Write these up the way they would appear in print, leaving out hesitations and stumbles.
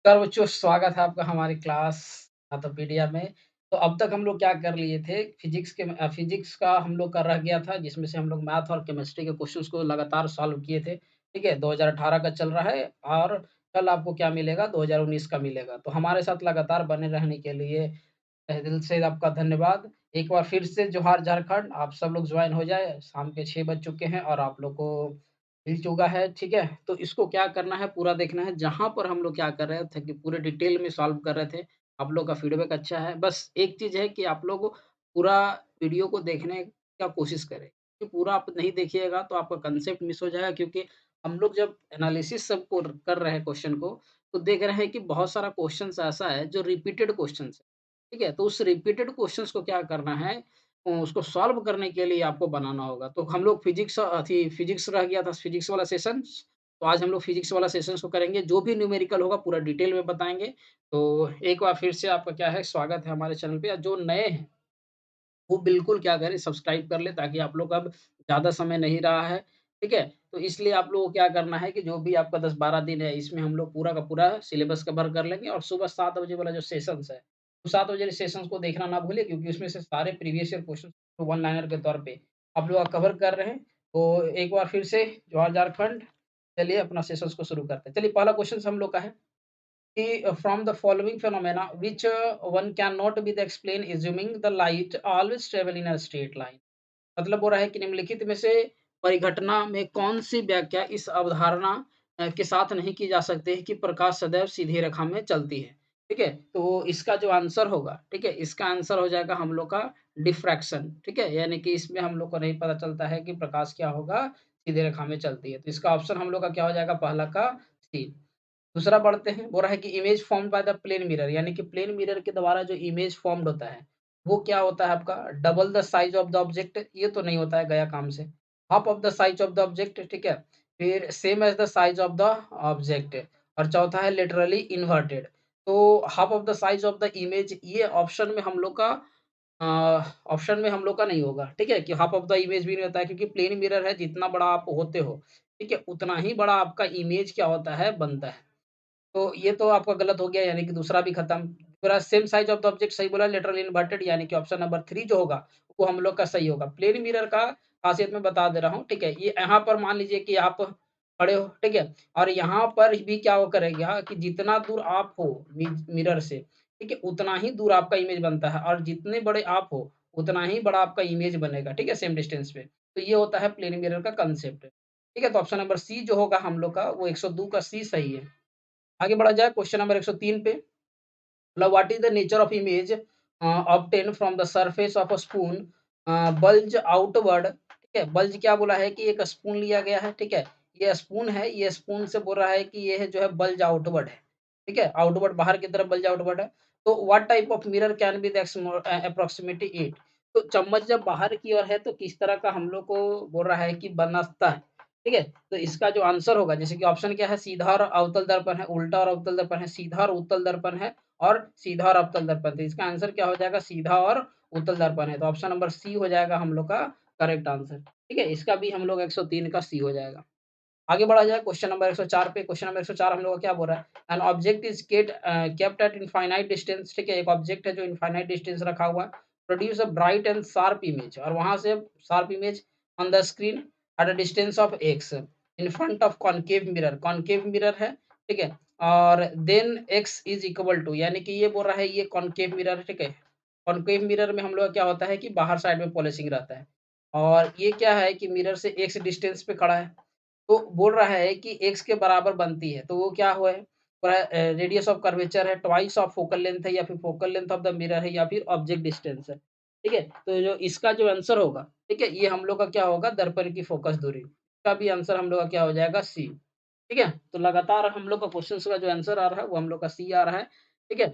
सर्वोच्च स्वागत है आपका हमारी क्लास मैथोपीडिया में। तो अब तक हम लोग क्या कर लिए थे, फिज़िक्स का हम लोग का रह गया था, जिसमें से हम लोग मैथ और केमिस्ट्री के क्वेश्चंस को लगातार सॉल्व किए थे, ठीक है? 2018 का चल रहा है और कल आपको क्या मिलेगा, 2019 का मिलेगा। तो हमारे साथ लगातार बने रहने के लिए तहे दिल से आपका धन्यवाद। एक बार फिर से जोहार झारखंड, आप सब लोग जॉइन हो जाएँ, शाम के 6 बज चुके हैं और आप लोग को मिल चुका है, ठीक है? तो इसको क्या करना है, पूरा देखना है। जहाँ पर हम लोग क्या कर रहे थे कि पूरे डिटेल में सॉल्व कर रहे थे, आप लोग का फीडबैक अच्छा है। बस एक चीज़ है कि आप लोग पूरा वीडियो को देखने का कोशिश करें, कि पूरा आप नहीं देखिएगा तो आपका कांसेप्ट मिस हो जाएगा क्योंकि हम लोग जब एनालिसिस सबको कर रहे हैं क्वेश्चन को, तो देख रहे हैं कि बहुत सारा क्वेश्चन्स ऐसा है जो रिपीटेड क्वेश्चन्स है, ठीक है? तो उस रिपीटेड क्वेश्चन्स को क्या करना है उसको सॉल्व करने के लिए आपको बनाना होगा। तो हम लोग फिज़िक्स रह गया था फिज़िक्स वाला सेशंस, तो आज हम लोग फिज़िक्स वाला सेशंस को करेंगे। जो भी न्यूमेरिकल होगा पूरा डिटेल में बताएँगे। तो एक बार फिर से आपका क्या है स्वागत है हमारे चैनल पे। और जो नए हैं वो बिल्कुल क्या करें सब्सक्राइब कर लें ताकि आप लोग का अब ज़्यादा समय नहीं रहा है, ठीक है? तो इसलिए आप लोगों को क्या करना है कि जो भी आपका 10-12 दिन है इसमें हम लोग पूरा का पूरा सिलेबस कवर कर लेंगे और सुबह 7 बजे वाला जो सेशंस है, तो 7 बजे सेशंस को देखना ना भूलिए क्योंकि उसमें से सारे previous year question one liner के तौर पे आप लोग कवर कर रहे हैं। तो एक बार फिर से जोहार झारखंड, चलिए अपना सेशंस को शुरू करते हैं। चलिए पहला क्वेश्चन हम लोग का है कि from the following phenomena which one cannot be the explained assuming the light always travel in a straight line। मतलब हो रहा है कि निम्नलिखित में से परिघटना में कौन-सी व्याख्या इस अवधारणा के साथ नहीं की जा सकती है कि प्रकाश सदैव सीधी रेखा में चलती है, ठीक है? तो इसका जो आंसर होगा, ठीक है? इसका आंसर हो जाएगा हम लोग का डिफ्रैक्शन, ठीक है? यानी कि इसमें हम लोग को नहीं पता चलता है कि प्रकाश क्या होगा, सीधी रेखा में चलती है। तो इसका ऑप्शन हम लोग का क्या हो जाएगा पहला का सी। दूसरा पढ़ते हैं, बोल रहा है कि image formed by the plane mirror यानी कि प्लेन मिरर के द्वारा जो इमेज फॉर्म्ड होता है, वो क्या होता है आपका double the size of the object ये तो नहीं होता है गया काम से। Half of the size of the object ठीक है? फिर same as the size of the object और चौथा है लिटरली इन्वर्टेड। तो half of the size of the image ये ऑप्शन में हम लोग का अ, ऑप्शन में हम लोग का नहीं होगा, ठीक है? कि हाफ ऑफ द इमेज भी नहीं होता है क्योंकि प्लेन मिरर है जितना बड़ा आप होते हो, ठीक है? उतना ही बड़ा आपका इमेज क्या होता है बनता है। तो ये तो आपका गलत हो गया यानी कि दूसरा भी खत्म। पूरा same size of the object सही बोला, लेटरली इन्वर्टेड यानी कि ऑप्शन नंबर 3 जो होगा, वो हम लोग का सही होगा। प्लेन मिरर का खासियत मैं बता दे रहा हूँ, ठीक है? ये यहाँ पर मान लीजिए कि आप खड़े हो, ठीक है? और यहाँ पर भी क्या वो करेगा कि जितना दूर आप हो मिरर से, ठीक है? उतना ही दूर आपका इमेज बनता है और जितने बड़े आप हो, उतना ही बड़ा आपका इमेज बनेगा, ठीक है? सेम डिस्टेंस पे। तो ये होता है प्लेन मिरर का कांसेप्ट, ठीक है? तो ऑप्शन नंबर सी जो होगा हम लोग का, वो 102 का सी सही है। आगे बढ़ा जाए क्वेश्चन नंबर 103 पे मतलब what is the nature of image obtain from the surface of a spoon bulge outward ठीक है बल्ज क्या बोला है कि एक स्पून लिया गया है ठीक है ये स्पून है ये स्पून से बोल रहा है कि ये है जो है बल्ज आउटवर्ड है ठीक है आउटवर्ड बाहर की तरफ बल्ज आउटवर्ड है तो what type of mirror can be the approximately it तो चम्मच जब बाहर की ओर है तो किस तरह का हम लोग को बोल रहा है कि बनता है ठीक है तो इसका जो आंसर होगा जैसे कि ऑप्शन क्या है सीधा और अवतल दर्पण है उल्टा और अवतल दर्पण है सीधा और उत्तल दर्पण है और सीधा और अवतल दर्पण तो इसका आंसर क्या हो जाएगा सीधा और उत्तल दर्पण है तो ऑप्शन नंबर सी हो जाएगा हम लोग का करेक्ट आंसर ठीक है इसका भी हम लोग 103 का सी हो जाएगा आगे बढ़ा जाए क्वेश्चन नंबर 104 पे क्वेश्चन नंबर 104 हम लोग का क्या बोल रहा है an object is kept at infinite distance ठीक है एक ऑब्जेक्ट है जो इनफाइनाइट डिस्टेंस रखा हुआ है produce a bright and sharp image और वहां से sharp image on the screen at a distance of x in front of concave mirror है ठीक है और then x is equal to यानी कि ये बोल रहा है ये कॉन्केव मिरर है ठीक है कॉन्केव मिरर में हम लोग का क्या होता है कि बाहर साइड में पॉलिशिंग रहता है और ये क्या है कि मिरर से एक्स डिस्टेंस पे खड़ा है तो बोल रहा है कि एक्स के बराबर बनती है, तो वो क्या हुआ है? रेडियस ऑफ कर्वेचर है, ट्वाइस ऑफ फोकल लेंथ है या फिर focal length of the mirror है या फिर ऑब्जेक्ट डिस्टेंस है, ठीक है? तो जो इसका जो आंसर होगा, ठीक है? ये हम लोग का क्या होगा दर्पण की फोकस दूरी। इसका भी आंसर हम लोग का क्या हो जाएगा सी, ठीक है? तो लगातार हम लोग का क्वेश्चन्स का जो आंसर आ रहा है वो हम लोग का सी आ रहा है, ठीक है?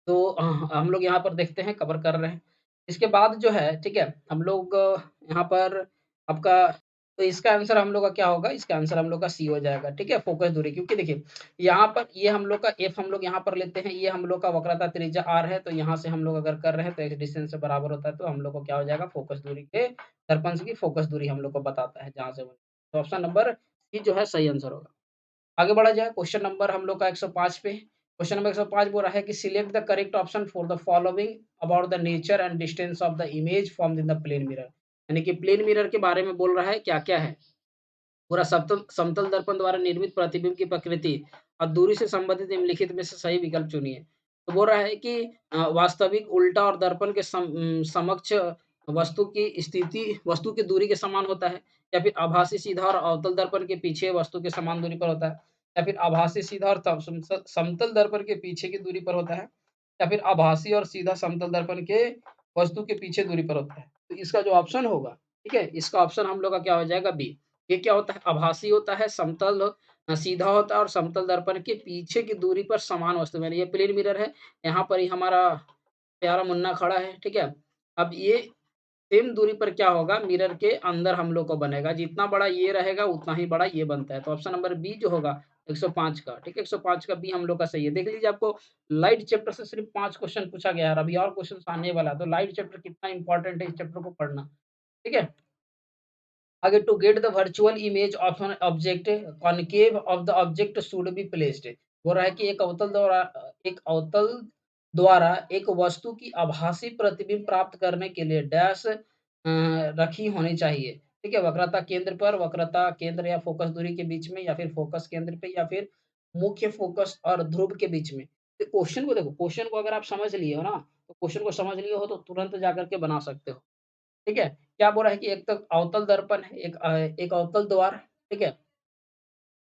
तो हम लोग यहाँ पर देखते हैं, कवर कर रहे हैं। इसके बाद जो है, ठीक है? हम लोग यहाँ पर आपका तो इसका आंसर हम लोग का क्या होगा? इसका आंसर हम लोग का सी हो जाएगा, ठीक है? फ़ोकस दूरी क्योंकि देखिए, यहाँ पर ये हम लोग का एफ हम लोग यहाँ पर लेते हैं, ये हम लोग का वक्रता त्रिज्या आर है, तो यहाँ से हम लोग अगर कर रहे हैं, तो एक्स डिस्टेंस से बराबर होता है, तो हम लोग को क्या हो जाएगा? फ़ोकस दूरी के दर्पण की फ़ोकस दूरी हम लोग को बताता है, जहाँ से वो तो ऑप्शन नंबर सी जो है सही आंसर होगा। आगे बढ़ा जाए, क्वेश्चन नंबर हम लोग का 105 पे। क्वेश्चन नंबर 105 बोल रहा है कि select the correct option for the following about the nature and distance of the image formed in the plane mirror. यानी कि प्लेन मिरर के बारे में बोल रहा है, क्या-क्या है? पूरा समतल समतल दर्पण द्वारा निर्मित प्रतिबिंब की प्रकृति और दूरी से संबंधित निम्नलिखित में से सही विकल्प चुनिए। तो बोल रहा है कि वास्तविक, उल्टा और दर्पण के समक्ष वस्तु की दूरी के समान होता है, या फिर आभासी सीधा और अवतल दर्पण के पीछे वस्तु के समान दूरी पर होता है, या फिर आभासी सीधा और समतल दर्पण के पीछे की दूरी पर होता है, या फिर आभासी और सीधा समतल दर्पण के वस्तु के पीछे दूरी पर होता है। तो इसका जो ऑप्शन होगा, ठीक है, इसका ऑप्शन हम लोग का क्या हो जाएगा? बी। ये क्या होता है? आभासी होता है, सीधा होता है और समतल दर्पण के पीछे की दूरी पर समान वस्तु में, ये प्लेन मिरर है। यहाँ पर ही हमारा प्यारा मुन्ना खड़ा है, ठीक है? अब ये सेम दूरी पर क्या होगा? मिरर के अंदर हम लोग को बनेगा, जितना बड़ा ये रहेगा उतना ही बड़ा ये बनता है। तो ऑप्शन नंबर बी जो होगा 105 का, ठीक है? 105 का बी हम लोग का सही है। देख लीजिए, आपको लाइट चैप्टर से सिर्फ 5 क्वेश्चन पूछा गया है और अभी और क्वेश्चन आने वाला है। तो लाइट चैप्टर कितना इंपॉर्टेंट है इस चैप्टर को पढ़ना, ठीक है? आगे, to get the virtual image of an object, concave of the object should be placed. बोल रहा है कि एक अवतल द्वारा एक वस्तु की आभासी प्रतिबिंब प्राप्त करने के लिए डैश रखी होनी चाहिए, ठीक है? वक्रता केंद्र पर, वक्रता केंद्र या फोकस दूरी के बीच में, या फिर फोकस केंद्र पे, या फिर मुख्य फोकस और ध्रुव के बीच में। तो क्वेश्चन को देखो, क्वेश्चन को अगर आप समझ लिए हो ना, तो क्वेश्चन को समझ लिए हो तो तुरंत जाकर के बना सकते हो। ठीक है? क्या बोल रहा है कि एक तो अवतल दर्पण है, एक अवतल द्वार, ठीक है?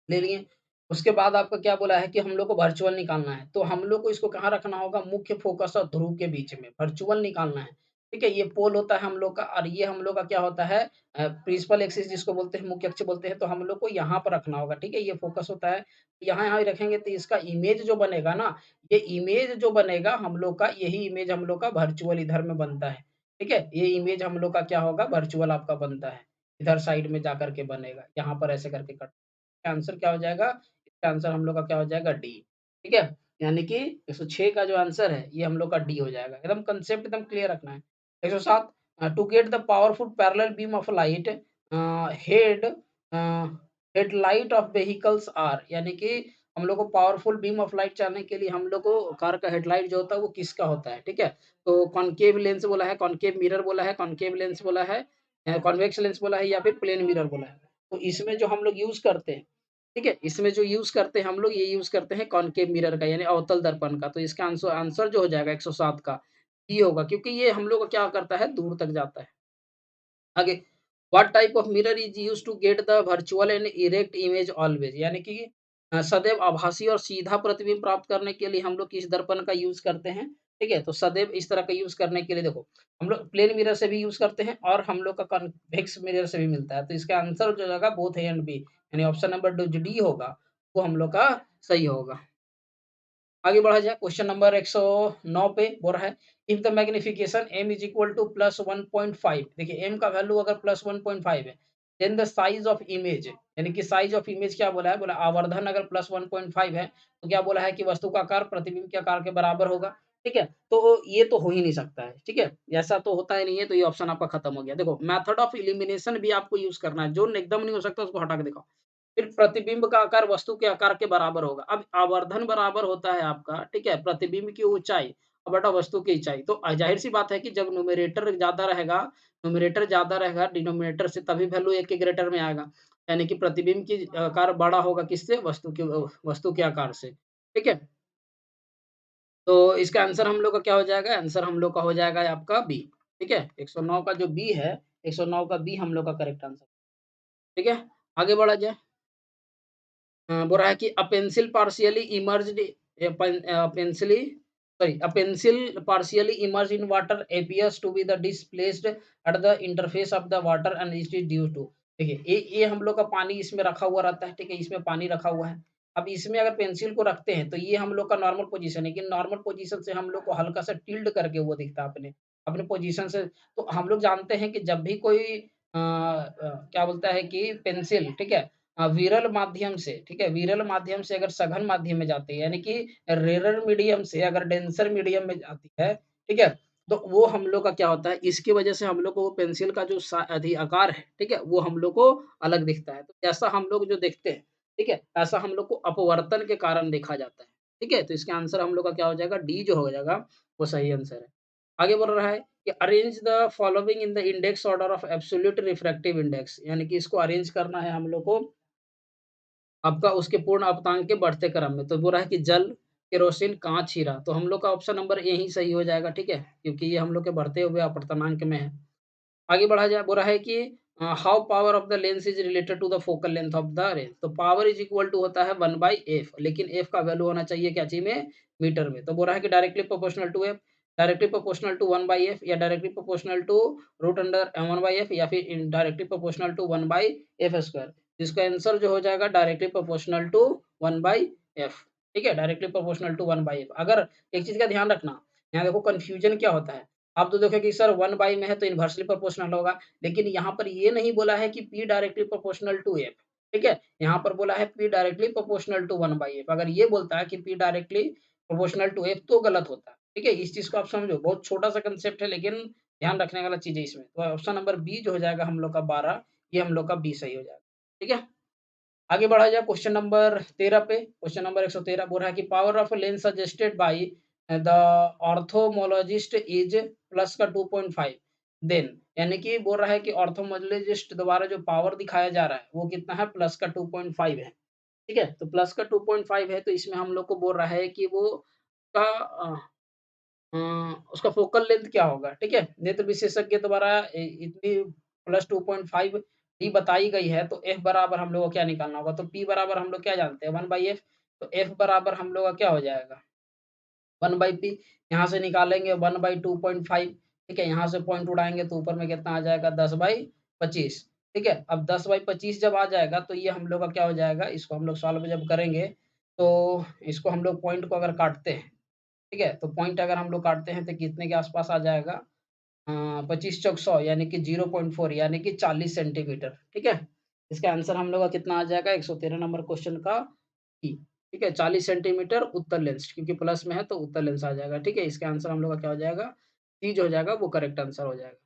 ले लिए। उसके बाद आपका क्या बोला है कि हम लोग को वर्चुअल निकालना है, तो हम लोग को इसको कहाँ रखना होगा? मुख्य फोकस और ध्रुव के बीच में, वर्चुअल निकालना है, ठीक है? ये पोल होता है हम लोग का, और ये हम लोग का क्या होता है? प्रिंसिपल एक्सिस जिसको बोलते हैं, मुख्य अक्ष बोलते हैं, तो हम लोग को यहाँ पर रखना होगा, ठीक है? ये फोकस होता है, यहाँ-यहाँ ही रखेंगे तो इसका इमेज जो बनेगा ना, ये इमेज जो बनेगा हम लोग का, यही इमेज हम लोग का वर्चुअल इधर में बनता है, ठीक है? ये इमेज हम लोग का क्या होगा? वर्चुअल आपका बनता है, इधर साइड में जाकर के बनेगा, यहाँ पर ऐसे करके कट, आंसर क्या हो जाएगा? इसका आंसर हम लोग का क्या हो जाएगा? डी, ठीक है? यानी कि 106 का जो आंसर है, ये हम लोग का डी हो जाएगा। एकदम कांसेप्ट एकदम क्लियर रखना है। 107, to get the powerful parallel beam of light, head headlight of vehicles are, यानी कि हम लोग को पावरफुल बीम ऑफ लाइट जानने के लिए हम लोग को कार का हेडलाइट जो होता है वो किसका होता है, ठीक है? तो कॉनकेव लेंस बोला है, कॉनकेव मिरर बोला है, कॉनकेव लेंस बोला है, कॉन्वेक्स लेंस बोला है, या फिर प्लेन मिरर बोला है। तो इसमें जो हम लोग यूज़ करते हैं, ठीक है? इसमें जो यूज़ करते हैं हम लोग, ये यूज़ करते हैं कॉनकेव मिरर का, यानी अवतल दर्पण का। तो इसका आंसर आंसर जो हो जाएगा 107 का, ये होगा, क्योंकि ये हम लोग को क्या करता है? दूर तक जाता है। आगे, what type of mirror is used to get the virtual and erect image always, यानी कि सदैव आभासी और सीधा प्रतिबिंब प्राप्त करने के लिए हम लोग किस दर्पण का यूज़ करते हैं? ठीक है? तो सदैव इस तरह का यूज़ करने के लिए देखो, हम लोग प्लेन मिरर से भी यूज़ करते हैं और हम लोग का कॉन्वेक्स मिरर से भी मिलता है। तो इसका आंसर जो होगा बोथ ए एंड बी, यानी ऑप्शन नंबर जो डी होगा, वो हम लोग का सही होगा। आगे बढ़ा जाए, क्वेश्चन नंबर 109 पे बोल रहा है, if the magnification m is equal to plus 1.5, देखिए m का वैल्यू अगर प्लस 1.5 है, then the size of image, यानी कि साइज ऑफ इमेज क्या बोला है? बोला आवर्धन अगर प्लस 1.5 है, तो क्या बोला है कि वस्तु का आकार प्रतिबिंब के आकार के बराबर होगा, ठीक है? तो ये तो हो ही नहीं सकता है, ठीक है? ऐसा तो होता ही नहीं है, तो ये ऑप्शन आपका खत्म हो गया। देखो, मेथड ऑफ एलिमिनेशन भी आपको यूज करना है, जो एकदम नहीं हो सकता उसको हटा के दिखाओ। फिर प्रतिबिंब का आकार वस्तु के आकार के बराबर होगा। अब आवर्धन बराबर होता है आपका, ठीक है, प्रतिबिंब की ऊँचाई और बटा वस्तु की ऊँचाई। तो ज़ाहिर-सी बात है कि जब न्यूमरेटर ज़्यादा रहेगा डिनोमिनेटर से, तभी वैल्यू एक के ग्रेटर में आएगा। यानी कि प्रतिबिंब की आकार बड़ा होगा किससे? वस्तु के आकार से। ठीक है? तो इसका आंसर हम लोग का क्या हो जाएगा? आंसर हम लोग का हो जाएगा आपका बी। ठीक है? 109 का जो बी है, 109 का बी हम लोग का करेक्ट आंसर। ठीक है? आगे बढ़ा जाए। बोल रहा है कि a pencil partially emerged a pencil partially immersed in water appears to be the displaced at the interface of the water and it is due to, देखिए ये हम लोग का पानी इसमें रखा हुआ रहता है, ठीक है? इसमें पानी रखा हुआ है। अब इसमें अगर पेंसिल को रखते हैं तो ये हम लोग का नॉर्मल पोजीशन है, लेकिन नॉर्मल पोजीशन से हम लोग को हल्का सा टिल्ड करके वो दिखता है अपने अपने पोजीशन से। तो हम लोग जानते हैं कि जब भी कोई क्या बोलता है कि पेंसिल, ठीक है, विरल माध्यम से, ठीक है, विरल माध्यम से अगर सघन माध्यम में जाती है, यानी कि रेयर मीडियम से अगर डेंसर मीडियम में जाती है, ठीक है? तो वो हम लोग का क्या होता है, इसकी वजह से हम लोग को वो पेंसिल का जो आकार है, ठीक है? वो हम लोग को अलग दिखता है। तो ऐसा हम लोग जो देखते हैं, ठीक है? ऐसा हम लोग को अपवर्तन के कारण देखा जाता है। ठीक है? तो इसका आंसर हम लोग का क्या हो जाएगा, डी जो हो जाएगा, वो सही आंसर है। आगे बढ़ रहा है कि arrange the following in the index order of absolute refractive index, यानी कि इसको अरेंज करना है हम लोग को आपका उसके पूर्ण अपतांक के बढ़ते क्रम में। तो बोल रहा है कि जल, केरोसिन, काँच, हीरा। तो हम लोग का ऑप्शन नंबर ए ही सही हो जाएगा, ठीक है? क्योंकि ये हम लोग के बढ़ते हुए अपवर्तनांक में है। आगे बढ़ा जाए, बोल रहा है कि how power of the lens is related to the focal length of the ray. तो पावर इज इक्वल टू होता है 1/f, लेकिन f का वैल्यू होना चाहिए क्या चीज में, मीटर में। तो बोल रहा है कि directly proportional to f, directly proportional to 1/f, या directly proportional to root under 1/f, या फिर डायरेक्टली प्रोपोर्शनल टू 1/f²। जिसका आंसर जो हो जाएगा डायरेक्टली प्रोपोर्शनल टू 1/f। ठीक है, डायरेक्टली प्रोपोर्शनल टू 1/f। अगर एक चीज का ध्यान रखना, यहाँ देखो कंफ्यूजन क्या होता है। आप तो देखो कि सर 1 बाई में है तो इन्वर्सली प्रोपोर्शनल होगा, लेकिन यहाँ पर ये नहीं बोला है कि P directly proportional to F, ठीक है? यहाँ पर बोला है P directly proportional to 1 by F। अगर ये बोलता है कि P directly proportional to F तो गलत होता है, ठीक है? इस चीज़ को आप समझो, बहुत छोटा-सा कांसेप्ट है, लेकिन ध्यान रखने वाला चीज़ है इसमें। तो ऑप्शन नंबर बी जो हो जाएगा हम लोग का 12, ये हम लोग का बी सही हो जाएगा, ठीक है? आगे बढ़ा जाए क्वेश्चन नंबर 13 पे। क्वेश्चन नंबर 113 बोल रहा है कि power of lens suggested by the ophthalmologist is plus का 2.5, देन यानी कि बोल रहा है कि ऑर्थोमोलॉजिस्ट द्वारा जो पावर दिखाया जा रहा है वो कितना है, प्लस का 2.5 है। ठीक है, तो प्लस का 2.5 है, तो इसमें हम लोग को बोल रहा है कि वो का उसका फोकल लेंथ क्या होगा, ठीक है? नेत्र विशेषज्ञ द्वारा इतनी प्लस 2.5 डी बताई गई है, तो एफ बराबर हम लोग को क्या निकालना होगा? तो पी बराबर हम लोग क्या जानते हैं, 1/f। तो एफ बराबर हम लोग का क्या हो जाएगा, 1/p। यहाँ से निकालेंगे 1/2.5, ठीक है? यहाँ से पॉइंट उड़ाएँगे तो ऊपर में कितना आ जाएगा, 10/25, ठीक है? अब 10/25 जब आ जाएगा तो ये हम लोग का क्या हो जाएगा, इसको हम लोग सॉल्व जब करेंगे, तो इसको हम लोग पॉइंट को अगर काटते हैं, ठीक है? तो पॉइंट अगर हम लोग काटते हैं तो कितने के आसपास आ जाएगा, 25 चौक 100, यानी कि 0.4, यानी कि 40 सेंटीमीटर, ठीक है? इसका आंसर हम लोग का कितना आ जाएगा, 113 नंबर क्वेश्चन का ई, ठीक है? 40 सेंटीमीटर उत्तर लेंस, क्योंकि प्लस में है तो उत्तर लेंस आ जाएगा, ठीक है? इसका आंसर हम लोग का क्या हो जाएगा, सी जो हो जाएगा वो करेक्ट आंसर हो जाएगा।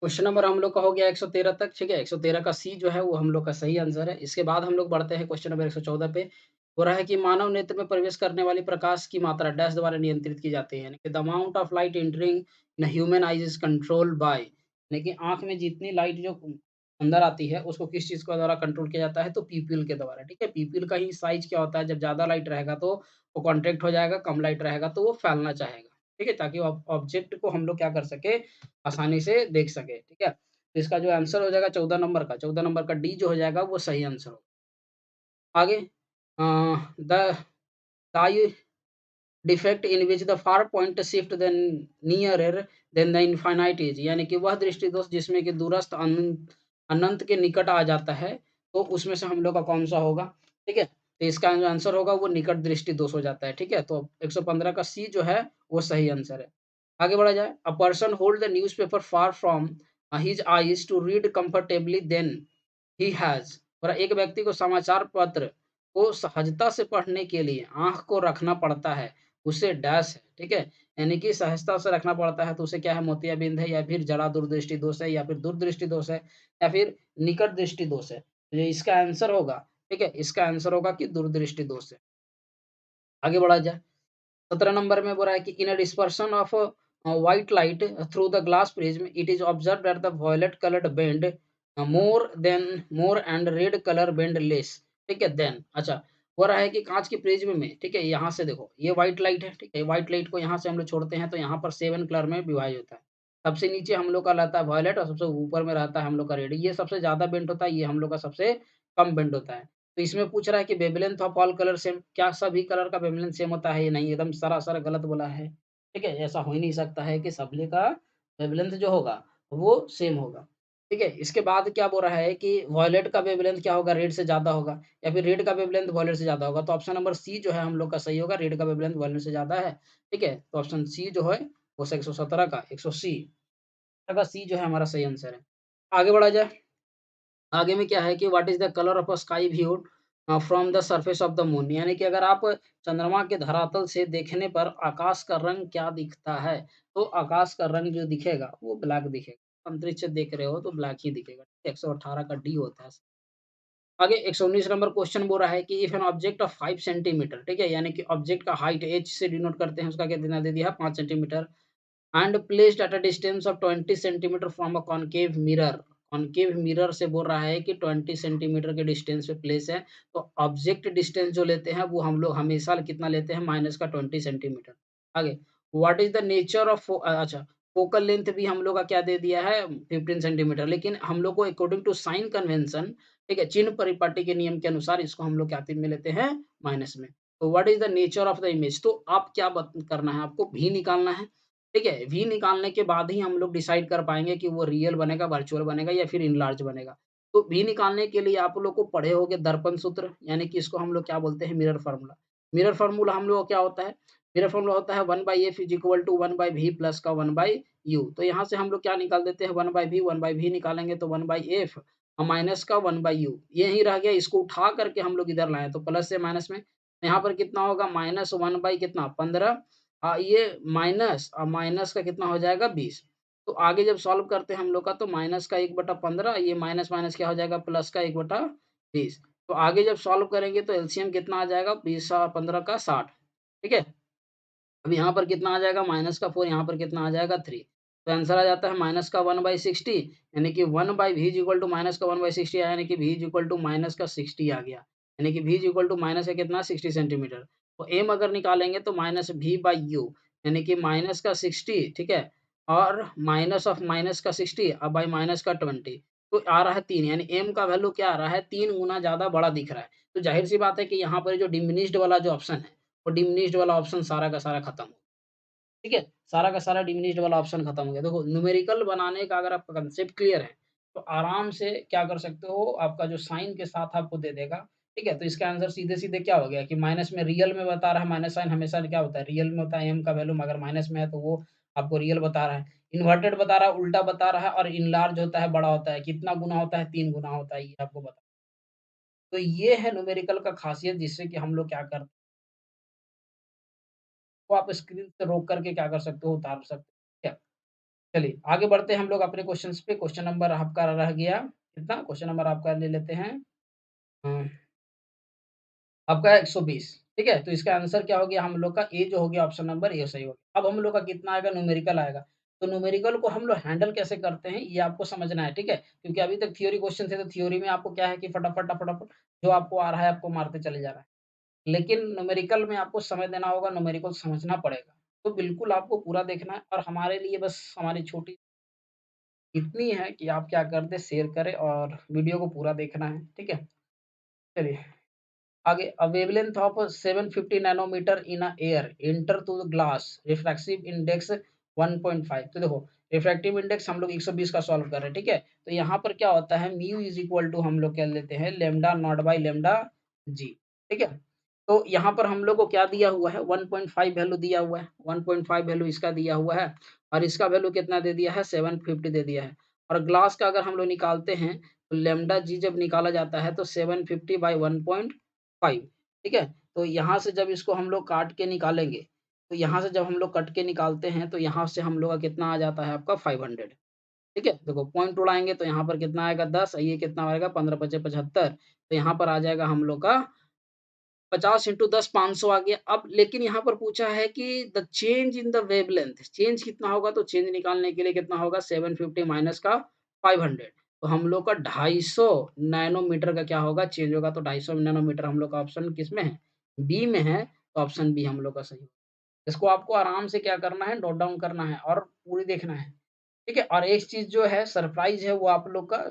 क्वेश्चन नंबर हम लोग का हो गया 113 तक, ठीक है? 113 का सी जो है वो हम लोग का सही आंसर है। इसके बाद हम लोग बढ़ते हैं क्वेश्चन नंबर 114 पे। हो रहा है कि मानव नेत्र में प्रवेश करने वाली प्रकाश की मात्रा डैश द्वारा नियंत्रित की जाती है। यानी कि the amount of light entering in human eyes is controlled by, यानी कि आँख में जितनी लाइट जो अंदर आती है उसको किस चीज़ के द्वारा कंट्रोल किया जाता है, तो पीपल के द्वारा, ठीक है? पीपल का ही साइज़ क्या होता है, जब ज़्यादा लाइट रहेगा तो वो कॉन्ट्रैक्ट हो जाएगा, कम लाइट रहेगा तो वो फैलना चाहेगा, ठीक है? ताकि ऑब्जेक्ट को हम लोग क्या कर सके, आसानी से देख सके, ठीक है? तो इसका जो आंसर हो जाएगा 14 नंबर का, 14 नंबर का डी जो हो जाएगा वो सही आंसर होगा। आगे the eye defect in which the far point shift then nearer than the infinite is, यानी कि वह दृष्टि दोष जिसमें कि दूरस्थ अनंत अनंत के निकट आ जाता है, तो उसमें से हम लोग का कौन सा होगा, ठीक है? तो इसका जो आंसर होगा वो निकट दृष्टि दोष हो जाता है, ठीक है? तो 115 का सी जो है वो सही आंसर है। आगे बढ़ा जाए, a person hold the newspaper far from his eyes to read comfortably then he has, और एक व्यक्ति को समाचार पत्र को सहजता से पढ़ने के लिए आँख को रखना पड़ता है, उसे डैश है, ठीक है? यानी कि सहजता से रखना पड़ता है तो उसे क्या है, मोतियाबिंद है, या फिर जड़ा दूरदृष्टि दोष है, या फिर दूरदृष्टि दोष है, या फिर निकट दृष्टि दोष है। तो ये इसका आंसर होगा, ठीक है? इसका आंसर होगा कि दूरदृष्टि दोष है। आगे बढ़ा जाए, 17 नंबर में बोल रहा है कि in a dispersion of white light through the glass prism it is observed that the violet coloured bend more and red colour bend less, ठीक है? देन अच्छा, हो रहा है कि कांच की प्रिज्म में, ठीक है, यहाँ से देखो ये व्हाइट लाइट है, ठीक है? व्हाइट लाइट को यहाँ से हम लोग छोड़ते हैं तो यहाँ पर 7 कलर में विभाजित होता है। सबसे नीचे हम लोग का रहता है वॉयलेट और सबसे ऊपर में रहता है हम लोग का रेड। ये सबसे ज्यादा बेंड होता है, ये हम लोग का सबसे कम बेंड होता है। तो इसमें पूछ रहा है कि wavelength of all colour same, क्या सभी कलर का वेवलेंथ सेम होता है? ये नहीं, एकदम सरासर गलत बोला है। ठीक है? ऐसा हो ही नहीं सकता है कि सभी का वेवलेंथ जो होगा वो सेम होगा। ठीक है? इसके बाद क्या बोल रहा है कि वॉयलेट का वेवलेंथ क्या होगा? रेड से ज़्यादा होगा, या फिर रेड का वेवलेंथ वॉयलेट से ज़्यादा होगा। तो ऑप्शन नंबर सी जो है हम लोग का सही होगा, रेड का वेवलेंथ वॉयलेट से ज़्यादा है। ठीक है? तो ऑप्शन सी जो है वो 117 का 180 का सी जो है हमारा सही आंसर है। आगे बढ़ा जाए। आगे में क्या है कि what is the colour of a sky viewed from the surface of the moon, यानी कि अगर आप चंद्रमा के धरातल से देखने पर आकाश का रंग क्या दिखता है? तो आकाश का रंग जो दिखेगा वो ब्लैक दिखेगा। अंतरिक्ष से देख रहे हो तो ब्लैक ही दिखेगा। 118 का डी होता है। आगे 119 नंबर क्वेश्चन बोल रहा है कि if an object of 5 centimetre, ठीक है? यानी कि ऑब्जेक्ट का हाइट h से डिनोट करते हैं, उसका कितना दे दिया है 5 centimetre and placed at a distance of 20 centimetre from a concave mirror. Concave mirror से बोल रहा है कि 20 सेंटीमीटर के डिस्टेंस पे प्लेस है, तो ऑब्जेक्ट डिस्टेंस जो लेते हैं वो हम लोग हमेशा कितना लेते हैं माइनस का 20 सेंटीमीटर। आगे what is the nature of अच्छा फोकल लेंथ भी हम लोग का क्या दे दिया है 15 सेंटीमीटर, लेकिन हम लोग को अकॉर्डिंग टू साइन कन्वेंशन, ठीक है, चिन्ह परिपाटी के नियम के अनुसार इसको हम लोग क्या में लेते हैं माइनस में। तो what is the nature of the image, तो आप क्या करना है, आपको भी निकालना है, ठीक है? वी निकालने के बाद ही हम लोग डिसाइड कर पाएँगे कि वो रियल बनेगा, वर्चुअल बनेगा या फिर इनलार्ज बनेगा। तो वी निकालने के लिए आप लोग को पढ़े होंगे दर्पण सूत्र, यानी कि इसको हम लोग क्या बोलते हैं मिरर फ़ॉर्मूला। मिरर फ़ॉर्मूला हम लोग का क्या होता है? मिरर फ़ॉर्मूला होता है 1/f is equal to 1/v plus का 1/u। तो यहाँ से हम लोग क्या निकाल देते हैं 1/v निकालेंगे तो 1/f माइनस का 1/u। यही रह गया, इसको उठा करके हम लोग इधर लाए तो प्लस से माइनस में, यहाँ पर कितना होगा माइनस 1 बाई कितना 15, ये माइनस का कितना हो जाएगा 20। तो आगे जब सॉल्व करते हैं हम लोग का तो माइनस का 1/15, ये माइनस क्या हो जाएगा प्लस का 1/20। तो आगे जब सॉल्व करेंगे तो एलसीएम कितना आ जाएगा 20 और 15 का 60, ठीक है? अब यहाँ पर कितना आ जाएगा माइनस का 4, यहाँ पर कितना आ जाएगा 3। तो आंसर आ जाता है माइनस का 1/60, यानी कि 1/v is equal to minus का 1/60 आया, यानी कि v is equal to minus का 60 आ गया। यानी कि v is equal to minus का कितना 60 सेंटीमीटर। तो m अगर निकालेंगे तो माइनस v बाई यू, यानी कि माइनस का 60, ठीक है? और माइनस ऑफ माइनस का 60 अब बाई माइनस का 20, तो आ रहा है 3, यानी m का वैल्यू क्या आ रहा है 3 गुना ज़्यादा बड़ा दिख रहा है। तो ज़ाहिर-सी बात है कि यहाँ पर जो डिमिनिश्ड वाला जो ऑप्शन है, वो डिमिनिश्ड वाला ऑप्शन सारा का सारा खत्म हो, ठीक है? सारा का सारा डिमिनिश्ड वाला ऑप्शन खत्म हो गया। देखो न्यूमेरिकल बनाने का अगर आपका कांसेप्ट क्लियर है, तो आराम से क्या कर सकते हो, आपका जो साइन के साथ आपको दे देगा, ठीक है? तो इसका आंसर सीधे-सीधे क्या हो गया कि माइनस में रियल में बता रहा है, माइनस साइन हमेशा क्या होता है रियल में होता है, m का वैल्यू अगर माइनस में है तो वो आपको रियल बता रहा है। इन्वर्टेड बता रहा है, उल्टा बता रहा है और इनलार्ज होता है, बड़ा होता है। कितना गुना होता है? 3 गुना होता है, ये आपको बता, तो ये है न्यूमेरिकल का खासियत जिससे कि हम लोग क्या करते हैं, वो आप स्क्रीन से रोक करके क्या कर सकते हो, उतार सकते हो, ठीक है? चलिए, आगे बढ़ते हैं हम लोग अपने क्वेश्चन्स पे। क्वेश्चन नंबर आपका रह गया कितना? क्वेश्चन नंबर आपका ले लेते हैं अ, आपका 120, ठीक है? तो इसका आंसर क्या हो गया हम लोग का ए जो हो गया ऑप्शन नंबर ए सही हो गया। अब हम लोग का कितना आएगा न्यूमेरिकल आएगा। तो न्यूमेरिकल को हम लोग हैंडल कैसे करते हैं ये आपको समझना है, ठीक है? क्योंकि अभी तक थ्योरी क्वेश्चन थे तो थ्योरी में आपको क्या है कि फटाफट जो आपको आ रहा है आपको मारते चले जा रहा है। लेकिन न्यूमेरिकल में आपको समय देना होगा, न्यूमेरिकल समझना पड़ेगा। तो बिल्कुल आपको पूरा देखना है और हमारे लिए बस हमारी छोटी इतनी है कि आप क्या कर दें शेयर करें और वीडियो को पूरा देखना है, ठीक है? चलिए आगे a wavelength of 750 nanometre in a air enter to the glass refractive index 1.5। तो देखो रिफ्रैक्टिव इंडेक्स हम लोग 120 का सॉल्व कर रहे हैं, ठीक है? तो यहाँ पर क्या होता है म्यू इज़ इक्वल टू हम लोग क्या लेते हैं लैम्ब्डा नॉट बाय लैम्ब्डा जी, ठीक है? तो यहाँ पर हम लोग को क्या दिया हुआ है 1.5 वैल्यू दिया हुआ है, 1.5 वैल्यू इसका दिया हुआ है और इसका वैल्यू कितना दे दिया है 750 दे दिया है। और ग्लास का अगर हम लोग निकालते हैं तो लैम्ब्डा जी जब निकाला जाता है तो 750 बाय 1.5, ठीक है? तो यहाँ से जब इसको हम लोग काट के निकालेंगे, तो यहाँ से जब हम लोग कट के निकालते हैं तो यहाँ से हम लोग का कितना आ जाता है आपका 500, ठीक है? देखो पॉइंट उड़ाएँगे तो यहाँ पर कितना आएगा 10, ये कितना आएगा 15 पचे 75, तो यहाँ पर आ जाएगा हम लोग का 50 इंटू 10 500 आ गया। अब लेकिन यहाँ पर पूछा है कि the change in the wavelength, change कितना होगा? तो चेंज निकालने के लिए कितना होगा 750 माइनस का 500, तो हम लोग का 250 नैनोमीटर का क्या होगा चेंज होगा, तो 250 नैनोमीटर हम लोग का ऑप्शन किसमें है? बी में है, तो ऑप्शन बी हम लोग का सही। इसको आपको आराम से क्या करना है नोट डाउन करना है और पूरी देखना है। ठीक है? और एक चीज़ जो है सरप्राइज़ है वो आप लोग का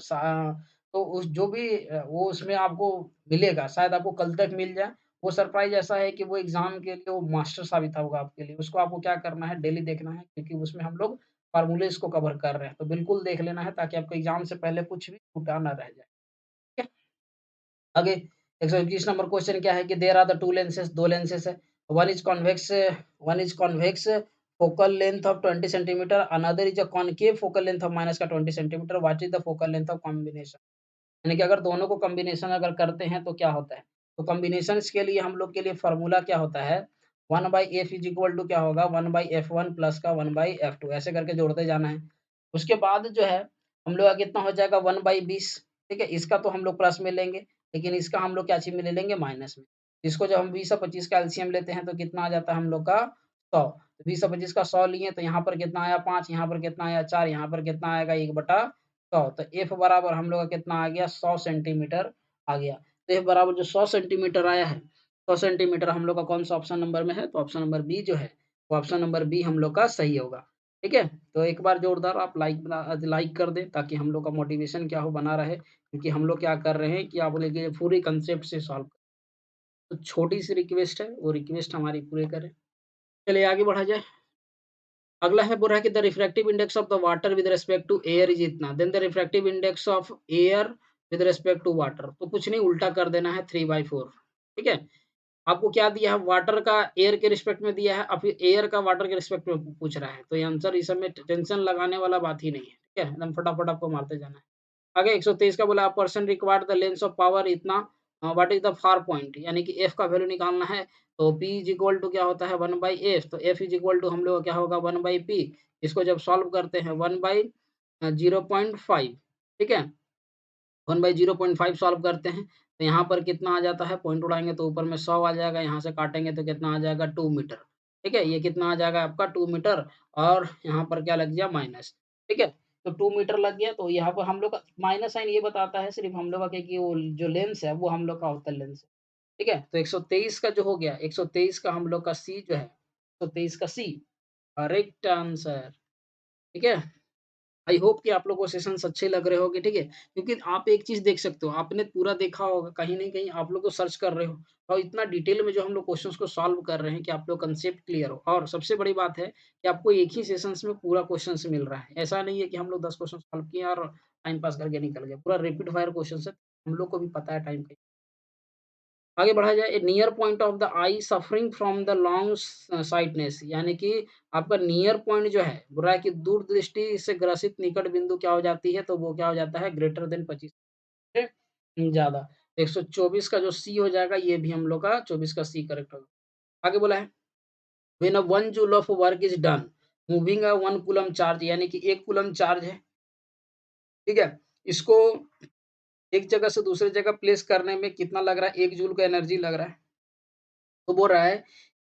तो उस जो भी वो उसमें आपको मिलेगा, शायद आपको कल तक मिल जाए। वो सरप्राइज़ ऐसा है कि वो एग्ज़ाम के लिए वो मास्टर साबित होगा आपके लिए। उसको आपको क्या करना है डेली देखना है क्योंकि उसमें हम लोग फ़ॉर्मूलेज़ को कवर कर रहे हैं। तो बिल्कुल देख लेना है ताकि आपको एग्ज़ाम से पहले कुछ भी छूटा ना रह जाए। ठीक है? आगे 121 नंबर क्वेश्चन क्या है कि there are the 2 lenses 2 lenses है। One is convex focal length of 20 centimetre, another is a concave focal length of minus का 20 centimetre, what is the focal length of combination? यानी कि अगर दोनों को कॉम्बिनेशन अगर करते हैं तो क्या होता है? तो कॉम्बिनेशंस के लिए हम लोग के लिए फ़ॉर्मूला क्या होता है 1/f इज़ इक्वल टू क्या होगा 1/f1 प्लस का 1/f2 ऐसे करके जोड़ते जाना है। उसके बाद जो है हम लोग का कितना हो जाएगा 1/20, ठीक है? इसका तो हम लोग प्लस में लेंगे लेकिन इसका हम लोग क्या चीज़ में ले लेंगे माइनस में। इसको जब हम 20 और 25 का एलसीएम लेते हैं तो कितना आ जाता है हम लोग का 100। 20 और 25 का 100 लिए तो यहाँ पर कितना आया 5, यहाँ पर कितना आया 4, यहाँ पर कितना आएगा 1/100। तो एफ बराबर हम लोग का कितना आ गया 100 सेंटीमीटर आ गया। तो एफ बराबर जो 100 सेंटीमीटर आया है, 100 सेंटीमीटर हम लोग का कौन सा ऑप्शन नंबर में है? तो ऑप्शन नंबर बी जो है, वो ऑप्शन नंबर बी हम लोग का सही होगा। ठीक है? तो एक बार जोरदार आप लाइक कर दें ताकि हम लोग का मोटिवेशन क्या हो बना रहे, क्योंकि हम लोग क्या कर रहे हैं कि आप बोले कि पूरी कंसेप्ट से सॉल्व तो छोटी-सी रिक्वेस्ट है, वो रिक्वेस्ट हमारी पूरी करें। चलिए आगे बढ़ा जाए। अगला है बोल रहा है कि the refractive index of the water with respect to air is इतना, then the refractive index of air with respect to water. तो कुछ नहीं उल्टा कर देना है 3/4। ठीक है? आपको क्या दिया है वाटर का एयर के रिस्पेक्ट में दिया है और फिर एयर का वाटर के रिस्पेक्ट में पूछ रहा है। तो ये आंसर इस समय टेंशन लगाने वाला बात ही नहीं है। ठीक है? एकदम फटाफट आपको मारते जाना है। आगे 123 का बोला person required the length of power इतना what is the far point यानी कि एफ का वैल्यू निकालना है तो पी इज इक्वल टू क्या होता है 1/f तो एफ इज इक्वल टू हम लोग का क्या होगा 1/p इसको जब सॉल्व करते हैं 1/0.5 ठीक है 1/0.5 सॉल्व करते हैं तो यहाँ पर कितना आ जाता है पॉइंट उड़ाएंगे तो ऊपर में 100 आ जाएगा यहाँ से काटेंगे तो कितना आ जाएगा 2 मीटर ठीक है ये कितना आ जाएगा आपका 2 मीटर और यहाँ पर क्या लग गया माइनस ठीक है तो 2 मीटर लग गया तो यहाँ पर हम लोग का माइनस साइन ये बताता है सिर्फ हम लोग का कि वो जो लेंस है वो हम लोग का होता है लेंस ठीक है तो 123 का जो हो गया 123 का हम लोग का सी जो है 123 का सी करेक्ट आंसर ठीक है आई होप कि आप लोगों को सेशंस अच्छे लग रहे होंगे, ठीक है? क्योंकि आप एक चीज़ देख सकते हो, आपने पूरा देखा होगा, कहीं न कहीं आप लोग तो सर्च कर रहे हो और इतना डिटेल में जो हम लोग क्वेश्चंस को सॉल्व कर रहे हैं कि आप लोग कंसेप्ट क्लियर हो और सबसे बड़ी बात है कि आपको एक ही सेशंस में पूरा क्वेश्चंस मिल रहा है। ऐसा नहीं है कि हम लोग 10 क्वेश्चन सॉल्व किए और टाइम पास करके निकल गए। पूरा रैपिड फायर क्वेश्चंस है, हम लोग को भी पता है टाइम का आगे बढ़ा जाए ए near point of the I suffering from the long sightedness यानी कि आपका नियर पॉइंट जो है बोल रहा है कि दूरदृष्टि से ग्रसित निकट बिंदु क्या हो जाती है तो वो क्या हो जाता है ग्रेटर देन 25 से ज्यादा 124 का जो सी हो जाएगा ये भी हम लोग का 24 का सी करेक्ट होगा आगे बोला है when a 1 joule of work is done moving a 1 coulomb charge यानी कि 1 कूलम चार्ज है ठीक है इसको एक जगह से दूसरी जगह प्लेस करने में कितना लग रहा है 1 जूल का एनर्जी लग रहा है तो बोल रहा है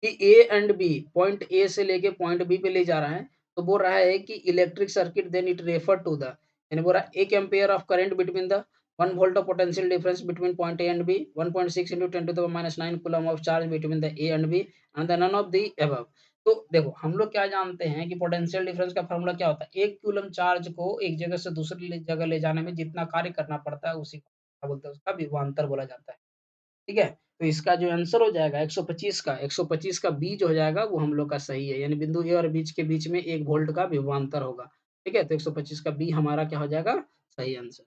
कि A and B point A से लेके पॉइंट बी पे ले जा रहा है तो बोल रहा है कि electric circuit then it refer to the यानी बोल रहा है 1 ampere of current between the 1 volt of potential difference between point A and B 1.6 into 10 to the minus 9 coulomb of charge between the A and B and the none of the above तो देखो हम लोग क्या जानते हैं कि potential difference का formula क्या होता है 1 कूलम चार्ज को एक जगह से दूसरी जगह ले जाने में जितना कार्य करना पड़ता है उसी को क्या बोलते हैं उसका विभवांतर बोला जाता है ठीक है? तो इसका जो आंसर हो जाएगा 125 का बी जो हो जाएगा वो हम लोग का सही है। यानी बिंदु ए और बीच के बीच में 1 वोल्ट का विभवांतर होगा। ठीक है? तो 125 का बी हमारा क्या हो जाएगा? सही आंसर।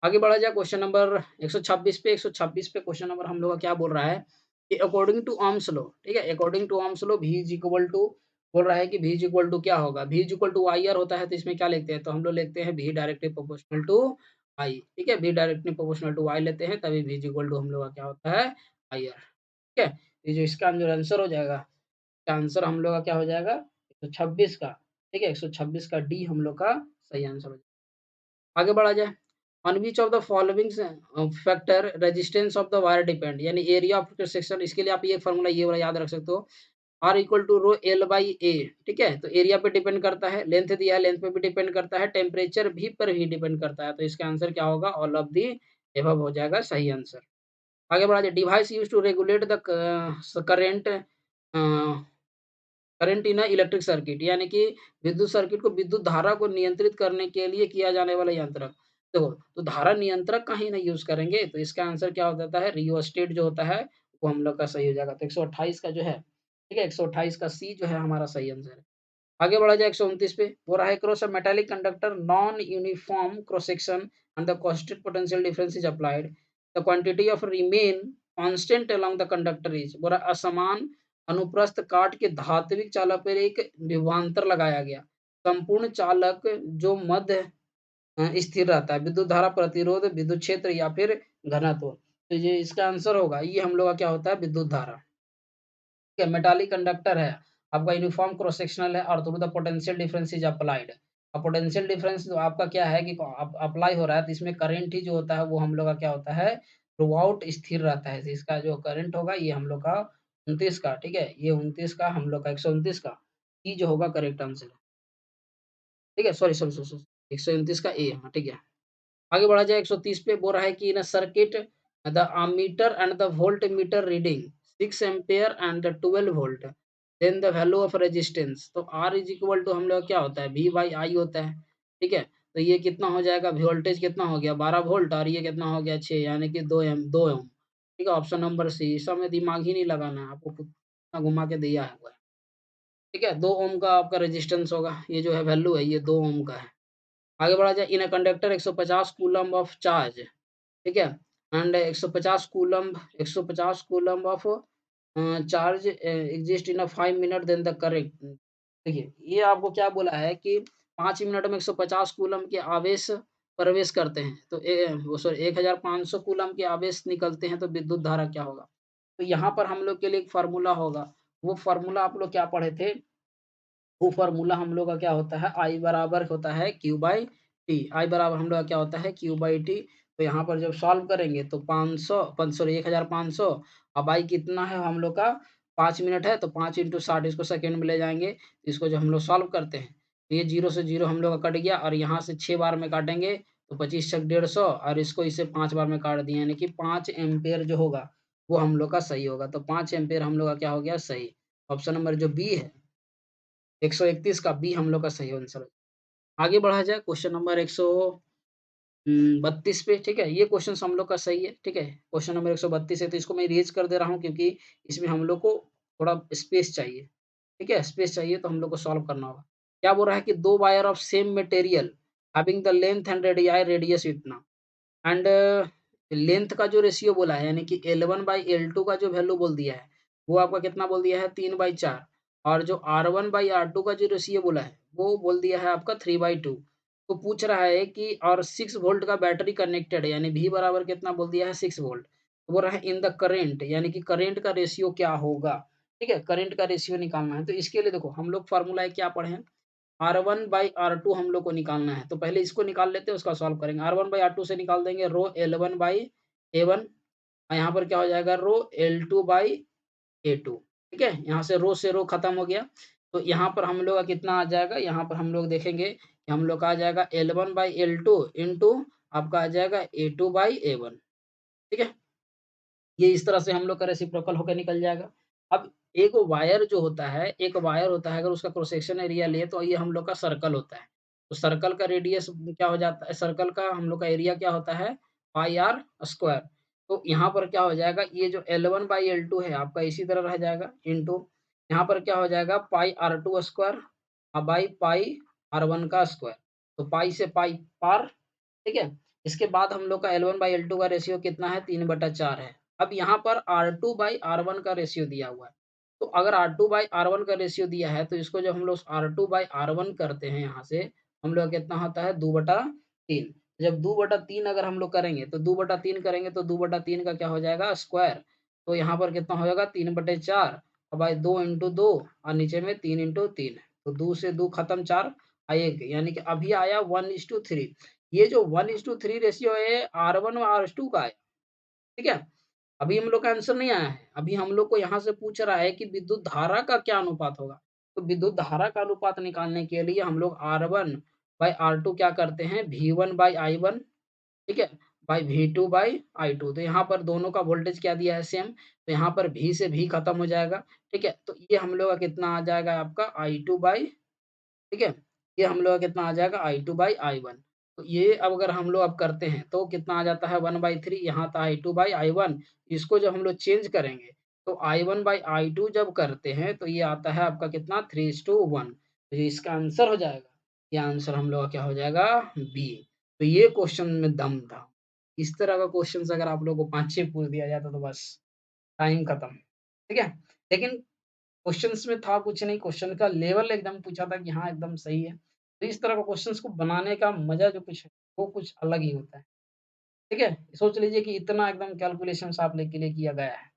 आगे बढ़ा जाए क्वेश्चन नंबर 126 पे क्वेश्चन नंबर हम लोग का क्या बोल रहा है कि अकॉर्डिंग टू ओह्म्स लॉ ठीक है? According to Ohm's law V is equal to बोल रहा है कि V इज इक्वल टू क्या होगा? V is equal to IR होता है तो इसमें क्या लिखते हैं? तो हम लोग लिखते हैं V directly proportional to I ठीक है? V directly proportional to I लेते हैं तभी V इज इक्वल टू हम लोग का क्या होता है? IR ठीक है? ये जो इसका जो आंसर हो जाएगा, इसका आंसर हम लोग का क्या हो जाएगा? 126 का ठीक है? 126 का डी हम लोग का सही आंसर हो जाएगा। आगे बढ़ा जाए on which of the following factor resistance of the wire depend यानी एरिया ऑफ सेक्शन इसके लिए आप ये फॉर्मूला ये वाला याद रख सकते हो R equal to rho L by A ठीक है तो एरिया पे डिपेंड करता है लेंथ दिया है लेंथ पे भी डिपेंड करता है टेम्परेचर भी पर भी डिपेंड करता है तो इसका आंसर क्या होगा ऑल ऑफ दी एबव हो जाएगा सही आंसर आगे बढ़ा जाए device use to regulate the current current in electric circuit यानी कि विद्युत सर्किट को विद्युत धारा को नियंत्रित करने के लिए किया जाने वाला यंत्र देखो तो धारा नियंत्रक का ही नहीं यूज करेंगे तो इसका आंसर क्या हो जाता है रियोस्टेट जो होता है वो हम लोग का सही हो जाएगा तो 128 का जो है ठीक है 128 का सी जो है हमारा सही आंसर है आगे बढ़ा जाए 129 पे वो रहा है cross a metallic conductor non uniform cross section and the constant potential difference is applied the quantity of remain constant along the conductor is बोला असमान अनुप्रस्थ काट के धात्विक चालक पर एक विभवांतर लगाया गया संपूर्ण चालक जो मध्य स्थिर रहता है विद्युत धारा प्रतिरोध विद्युत क्षेत्र या फिर घनत्व तो ये इसका आंसर होगा ये हम लोग का क्या होता है विद्युत धारा ठीक है मेटालिक कंडक्टर है आपका यूनिफॉर्म क्रॉस सेक्शनल है और through the potential difference is applied और पोटेंशियल डिफरेंस आपका क्या है कि अप्लाई हो रहा है तो इसमें करंट ही जो होता है वो हम लोग का क्या होता है थ्रूआउट स्थिर रहता है। इसका जो करंट होगा ये हम लोग का 29 का, ठीक है? ये 29 का हम लोग का 129 का ई जो होगा करेक्ट आंसर है। ठीक है? सॉरी 129 का ए हाँ, ठीक है। आगे बढ़ा जाए 130 पे बोल रहा है कि in a circuit the ammeter and the voltmeter reading 6 ampere and 12 volt then the value of resistance. तो आर इज इक्वल टू हम लोग क्या होता है वी बाई आई होता है। ठीक है, तो ये कितना हो जाएगा वोल्टेज कितना हो गया 12 वोल्ट और ये कितना हो गया 6 यानी कि 2 ओम। ठीक है, ऑप्शन नंबर सी। इस समय दिमाग ही नहीं लगाना है आपको, कितना घुमा के दिया हुआ है। ठीक है, 2 ओम का आपका रेजिस्टेंस होगा, ये जो है वैल्यू है ये 2 ओम का है। आगे बढ़ा जाए in a conductor 150 coulomb of charge. ठीक है, and 150 coulomb 150 coulomb of charge exist in a 5 minute then the correct. देखिए ये आपको क्या बोला है कि 5 मिनट में 150 कूलम के आवेश प्रवेश करते हैं तो वो सॉरी 1500 कूलम के आवेश निकलते हैं तो विद्युत धारा क्या होगा। तो यहाँ पर हम लोग के लिए एक फार्मूला होगा, वो फार्मूला आप लोग क्या पढ़े थे, वो फ़ॉर्मूला हम लोग का क्या होता है I बराबर होता है Q बाई टी। I बराबर हम लोग का क्या होता है Q बाई टी। तो यहाँ पर जब सॉल्व करेंगे तो 500 सॉरी 1500 अब I कितना है हम लोग का 5 मिनट है तो 5 इंटू 60 इसको सेकंड में ले जाएँगे। तो इसको जब हम लोग सॉल्व करते हैं तो ये 0 से 0 हम लोग का कट गया और यहाँ से 6 बार में काटेंगे तो 25 छक 150 और इसको इसे 5 बार में काट दिए यानी कि 5 एम्पीयर जो होगा वो हम लोग का सही होगा। तो 5 एम्पीयर हम लोग का क्या हो गया सही। ऑप्शन नंबर जो बी है 131 का बी हम लोग का सही आंसर है। आगे बढ़ा जाए क्वेश्चन नंबर 132 पे। ठीक है, ये क्वेश्चन हम लोग का सही है। ठीक है, क्वेश्चन नंबर 132 है तो इसको मैं इरेज कर दे रहा हूँ क्योंकि इसमें हम लोग को थोड़ा स्पेस चाहिए। ठीक है, स्पेस चाहिए तो हम लोग को सॉल्व करना होगा। क्या बोल रहा है कि दो wire of same material having the length and radius इतना एंड लेंथ का जो रेशियो बोला है यानी कि L1/L2 का जो वैल्यू बोल दिया है वो आपका कितना बोल दिया है 3/4 और जो R1/R2 का जो रेशियो बोला है वो बोल दिया है आपका 3/2। तो पूछ रहा है कि और 6 वोल्ट का बैटरी कनेक्टेड है यानी V बराबर कितना बोल दिया है 6 वोल्ट। तो बोल रहा है इन द करेंट यानी कि करेंट का रेशियो क्या होगा। ठीक है, करेंट का रेशियो निकालना है तो इसके लिए देखो हम लोग फार्मूला क्या पढ़े हैं R1/R2 हम लोग को निकालना है, तो पहले इसको निकाल लेते हैं उसका सॉल्व करेंगे। R1/R2 से निकाल देंगे रो L1/A1 और यहाँ पर क्या हो जाएगा रो L2/A2। ठीक है, यहाँ से रो खत्म हो गया तो यहाँ पर हम लोग का कितना आ जाएगा, यहाँ पर हम लोग देखेंगे कि हम लोग का आ जाएगा L1/L2 इंटू आपका आ जाएगा A2/A1। ठीक है, ये इस तरह से हम लोग का रेसिप्रोकल होकर निकल जाएगा। अब एक वायर होता है अगर उसका क्रॉस सेक्शन एरिया ले तो ये हम लोग का सर्कल होता है। तो सर्कल का रेडियस क्या हो जाता है, सर्कल का हम लोग का एरिया क्या होता है पाई आर स्क्वायर। तो यहाँ पर क्या हो जाएगा ये जो L1/L2 है आपका इसी तरह रह जाएगा इंटू यहाँ पर क्या हो जाएगा पाई R2 square by pi R1 का स्क्वायर। तो पाई से पाई पार। ठीक है, इसके बाद हम लोग का L1/L2 का रेशियो कितना है 3/4 है। अब यहाँ पर R2/R1 का रेशियो दिया हुआ है। तो अगर R2/R1 का रेशियो दिया है तो इसको जब हम लोग R2/R1 करते हैं यहाँ से हम लोग का कितना होता है 2/3। जब 2/3 अगर हम लोग करेंगे तो 2/3 करेंगे तो 2/3 का क्या हो जाएगा स्क्वायर। तो यहाँ पर कितना हो जाएगा 3/4 और भाई 2 इंटू 2 और नीचे में 3 इंटू 3। तो 2 से 2 खत्म 4 और 1 यानी कि अभी आया 1:3। ये जो 1:3 रेशियो है R1 और R2 का है। ठीक है, अभी हम लोग का आंसर नहीं आया है। अभी हम लोग को यहाँ से पूछ रहा है कि विद्युत धारा का क्या अनुपात होगा। तो विद्युत धारा का अनुपात निकालने के लिए हम लोग R1/R2 क्या करते हैं V1/I1। ठीक है, बाई V2/I2। तो यहाँ पर दोनों का वोल्टेज क्या दिया है सेम तो यहाँ पर V से V खत्म हो जाएगा। ठीक है, तो ये हम लोग का कितना आ जाएगा आपका I2 बाई। ठीक है, ये हम लोग का कितना आ जाएगा I2/I1। तो ये अब अगर हम लोग अब करते हैं तो कितना आ जाता है 1/3 यहाँ था I2/I1। इसको जब हम लोग चेंज करेंगे तो I1/I2 जब करते हैं तो ये आता है आपका कितना 3:1। तो ये इसका आंसर हो जाएगा। ये आंसर हम लोग का क्या हो जाएगा बी। तो ये क्वेश्चन में दम था। इस तरह का क्वेश्चन अगर आप लोगों को 5-6 पूछ दिया जाता तो बस टाइम खत्म। ठीक है, लेकिन क्वेश्चंस में था कुछ नहीं, क्वेश्चन का लेवल एकदम पूछा था कि हाँ, एकदम सही है। तो इस तरह का क्वेश्चंस को बनाने का मज़ा जो कुछ है, वो कुछ अलग ही होता है। ठीक है? सोच लीजिए कि इतना एकदम कैलकुलेशंस आप लोग के लिए किया गया है।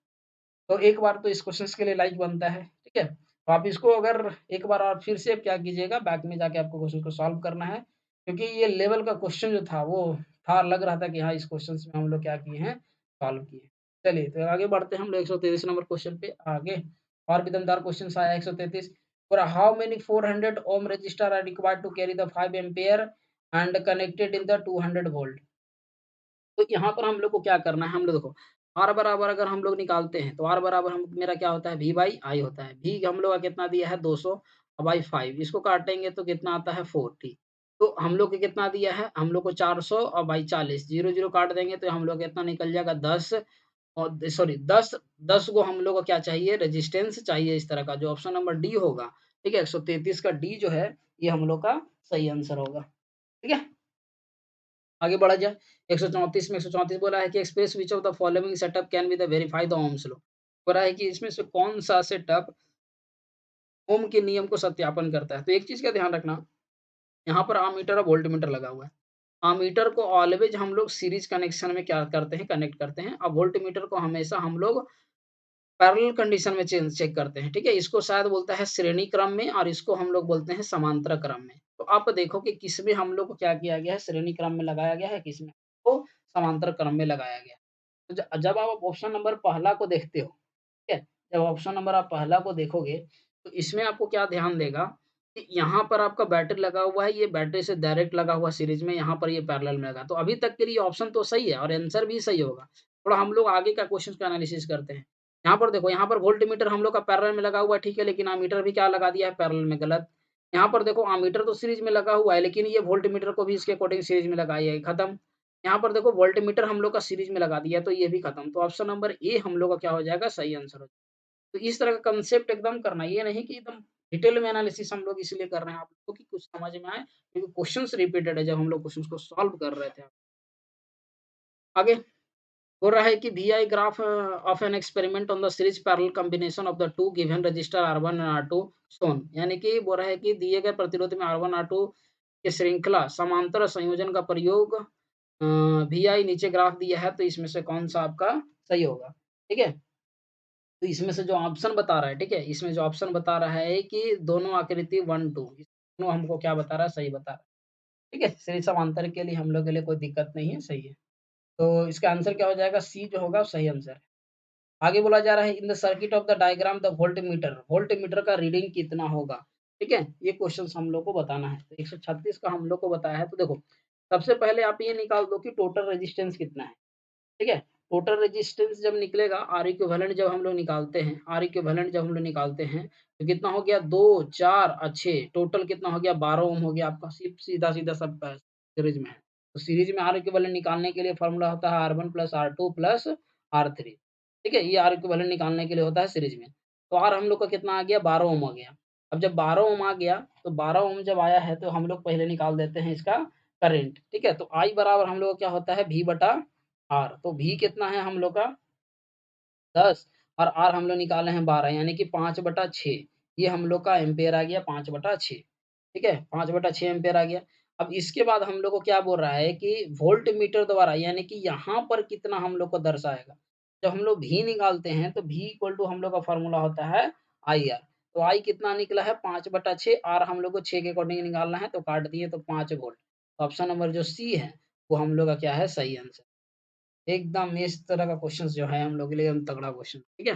तो एक बार तो इस क्वेश्चंस के लिए लाइक बनता है। ठीक है? तो आप इसको अगर एक बार और फिर से क्या कीजिएगा, बैक में जाके आपको क्वेश्चन को सॉल्व करना है। क्योंकि ये लेवल का क्वेश्चन जो था, वो था लग रहा था कि हाँ, इस क्वेश्चंस में हम लोग क्या किए हैं, सॉल्व किए। चलिए तो आगे बढ़ते हैं हम लोग 133 नंबर क्वेश्चन पे आगे। और भी दमदार क्वेश्चन आया 133। For how many 400 ohm resistor are required to carry the 5 ampere and connected in the 200 volt. तो यहाँ पर हम लोग को क्या करना है, हम लोग देखो R बराबर अगर हम लोग निकालते हैं तो R बराबर हम मेरा क्या होता है V बाई आई होता है। V हम लोग का कितना दिया है 200 बाई 5, इसको काटेंगे तो कितना आता है 40। तो हम लोग को कितना दिया है, हम लोग को 400 और बाई 40, जीरो जीरो काट देंगे तो हम लोग कितना निकल जाएगा 10। और सॉरी 10, 10 को हम लोग को क्या चाहिए, रेजिस्टेंस चाहिए इस तरह का, जो ऑप्शन नंबर डी होगा। ठीक है, 133 का डी जो है ये हम लोग का सही आंसर होगा। ठीक है, आगे बढ़ा जाए। 134 में 134 बोला है कि express which of the following setup can be the verify the Ohm's law. बोला है कि इसमें से कौन सा सेटअप ओम के नियम को सत्यापन करता है। तो एक चीज का ध्यान रखना, यहाँ पर अमीटर और वोल्टमीटर लगा हुआ है। अमीटर को ऑलवेज हम लोग सीरीज कनेक्शन में क्या करते हैं, कनेक्ट करते हैं। अब वोल्टमीटर को हमेशा हम लोग पैरेलल कंडीशन में चेक करते हैं। ठीक है, इसको शायद बोलता है श्रेणी क्रम में और इसको हम लोग बोलते हैं समांतर क्रम में। तो आप देखो कि किसमें हम लोग को क्या किया गया है, श्रेणी क्रम में लगाया गया है, किसमें को समांतर क्रम में लगाया गया है। तो जब आप ऑप्शन नंबर पहला को देखते हो, ठीक है, जब ऑप्शन नंबर आप पहला को देखोगे तो इसमें आपको क्या ध्यान देगा कि यहाँ पर आपका बैटरी लगा हुआ है, ये बैटरी से डायरेक्ट लगा हुआ सीरीज में, यहाँ पर ये पैरेलल में लगा। तो अभी तक के लिए ऑप्शन तो सही है और आंसर भी सही होगा। थोड़ा हम लोग आगे का क्वेश्चन का एनालिसिस करते हैं। यहाँ पर देखो, यहाँ पर वोल्टमीटर हम लोग का पैरेलल में लगा हुआ है, ठीक है, लेकिन अमीटर भी क्या लगा दिया है, पैरेलल में, गलत। यहाँ पर देखो अमीटर तो सीरीज में लगा हुआ है, लेकिन ये वोल्टमीटर को भी इसके अकॉर्डिंग सीरीज में लगाई है, खत्म। यहाँ पर देखो वोल्टमीटर हम लोग का सीरीज में लगा दिया, तो ये भी खत्म। तो ऑप्शन नंबर ए हम लोग का क्या हो जाएगा, सही आंसर हो जाएगा। तो इस तरह का कंसेप्ट एकदम करना, ये नहीं कि एकदम डिटेल में एनालिसिस हम लोग इसलिए कर रहे हैं आप लोगों की कुछ समझ में आए, क्योंकि क्वेश्चंस रिपीटेड है जब हम लोग क्वेश्चंस को सॉल्व कर रहे थे। आगे हो रहा है कि VI graph of an experiment on the series parallel combination of the two given register R1 and R2 shown. यानी कि बोल रहा है कि दिए गए प्रतिरोध में R1 R2 के श्रृंखला समांतर संयोजन का प्रयोग VI नीचे ग्राफ दिया है, तो इसमें से कौन सा आपका सही होगा। ठीक है, तो इसमें से जो ऑप्शन बता रहा है, ठीक है, इसमें जो ऑप्शन बता रहा है कि दोनों आकृति 1 2 दोनों हमको क्या बता रहा है, सही बता रहा है। ठीक है, श्रेणी समांतर के लिए हम लोग के लिए कोई दिक्कत नहीं है, सही है। तो इसका आंसर क्या हो जाएगा, सी जो होगा सही आंसर है। आगे बोला जा रहा है in the circuit of the diagram the voltmeter, voltmeter का रीडिंग कितना होगा। ठीक है, ये क्वेश्चन हम लोग को बताना है। तो 136 का हम लोग को बताया है। तो देखो, सबसे पहले आप ये निकाल दो कि टोटल रेजिस्टेंस कितना है। ठीक है, टोटल रेजिस्टेंस जब निकलेगा, आर इक्विवेलेंट जब हम लोग निकालते हैं, आर इक्विवेलेंट जब हम लोग निकालते हैं तो कितना हो गया, 2 4 और 6, टोटल कितना हो गया, 12 ओम हो गया आपका। सीधा सीधा सब सीरीज में है। तो सीरीज में आर इक्विवेलेंट निकालने के लिए फॉर्मूला होता है R1 plus R2 plus R3। ठीक है, ये आर इक्विवेलेंट निकालने के लिए होता है सीरीज में। तो आर हम लोग का कितना आ गया, 12 ओम आ गया। अब जब 12 ओम आ गया, तो 12 ओम जब आया है तो हम लोग पहले निकाल देते हैं इसका करंट। ठीक है, तो आई बराबर हम लोग का क्या होता है, V बटा आर। तो V कितना है हम लोग का, 10, और आर हम लोग निकाले हैं 12, यानी कि 5/6। ये हम लोग का एम्पेयर आ गया 5/6। ठीक है, 5/6 एम्पेयर आ गया। अब इसके बाद हम लोग को क्या बोल रहा है कि वोल्ट मीटर द्वारा, यानी कि यहाँ पर कितना हम लोग को दर्शाएगा। जब हम लोग V निकालते हैं तो V इक्वल टू हम लोग का फॉर्मूला होता है IR। तो I कितना निकला है, 5/6, आर हम लोग को 6 के अकॉर्डिंग निकालना है, तो काट दिए तो 5 वोल्ट। ऑप्शन नंबर जो सी है वो हम लोग का क्या है, सही आंसर। एकदम इस तरह का क्वेश्चन जो है हम लोग के लिए एकदम तगड़ा क्वेश्चन। ठीक है,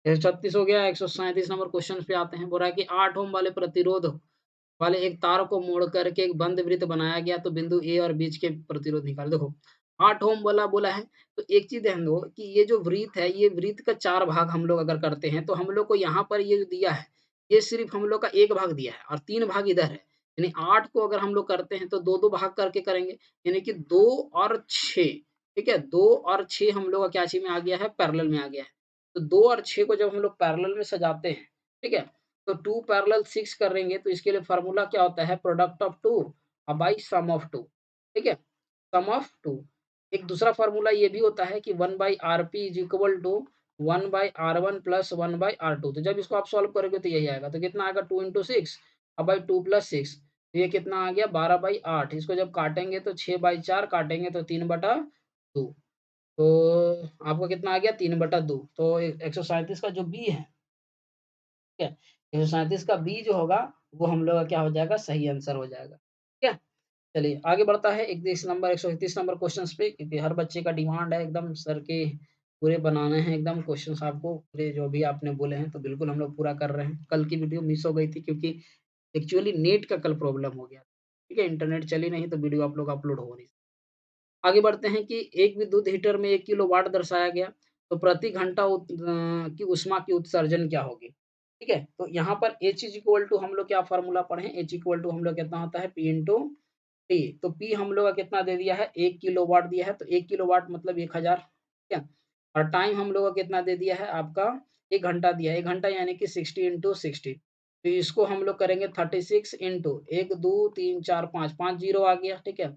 136 हो गया। 137 नंबर क्वेश्चन पे आते हैं। बोल रहा है कि 8 ओम वाले प्रतिरोध वाले एक तार को मोड़ करके एक बंद वृत्त बनाया गया, तो बिंदु ए और बीच के प्रतिरोध निकाल। देखो 8 ओम वाला बोला है, तो एक चीज ध्यान दो कि ये जो वृत्त है, ये वृत्त का 4 भाग हम लोग अगर करते हैं, तो हम लोग को यहाँ पर ये जो दिया है, ये सिर्फ हम लोग का 1 भाग दिया है और 3 भाग इधर है। यानी 8 को अगर हम लोग करते हैं तो 2-2 भाग करके करेंगे, यानी कि 2 और 6। ठीक है, 2 और 6 हम लोग का क्या चीज में आ गया है, पैरेलल में आ गया है। तो 2 और 6 को जब हम लोग पैरेलल में सजाते हैं, ठीक है, तो 2 पैरेलल 6 करेंगे, तो इसके लिए फार्मूला क्या होता है, product of 2 by sum of 2। ठीक है, सम ऑफ 2। एक दूसरा फार्मूला ये भी होता है कि 1 by R P is equal to 1 by R1 plus 1 by R2। तो जब इसको आप सॉल्व करोगे तो यही आएगा। तो कितना आएगा, 2 इंटू 6 अब बाई 2 प्लस 6, तो ये कितना आ गया, 12/8। इसको जब काटेंगे तो 6/4 काटेंगे तो 3/2। तो आपको कितना आ गया, 3/2। तो 137 का जो बी है, ठीक है, 137 का बी जो होगा वो हम लोग का क्या हो जाएगा, सही आंसर हो जाएगा। ठीक है, चलिए आगे बढ़ता है 31 नंबर क्वेश्चंस पे, क्योंकि हर बच्चे का डिमांड है एकदम सर के पूरे बनाने हैं एकदम क्वेश्चंस आपको पूरे जो भी आपने बोले हैं, तो बिल्कुल हम लोग पूरा कर रहे हैं। कल की वीडियो मिस हो गई थी क्योंकि एक्चुअली नेट का कल प्रॉब्लम हो गया। ठीक है, इंटरनेट चली नहीं तो वीडियो आप लोग अपलोड हो नहीं। आगे बढ़ते हैं कि एक विद्युत हीटर में 1 किलोवाट दर्शाया गया, तो प्रति घंटा की ऊष्मा की उत्सर्जन क्या होगी? ठीक है, तो यहाँ पर H इज़ इक्वल टू हम लोग क्या फ़ॉर्मूला पढ़े हैं? H इक्वल टू हम लोग कितना होता है P इंटू टी। तो P हम लोग का कितना दे दिया है? 1 किलोवाट दिया है, तो 1 किलोवाट मतलब 1000, ठीक है? और टाइम हम लोग का कितना दे दिया है आपका 1 घंटा दिया है, 1 घंटा यानी कि 60 इंटू 60। तो इसको हम लोग करेंगे 36 इंटू 1, 2, 3, 4, 5, 5 ज़ीरो आ गया, ठीक है?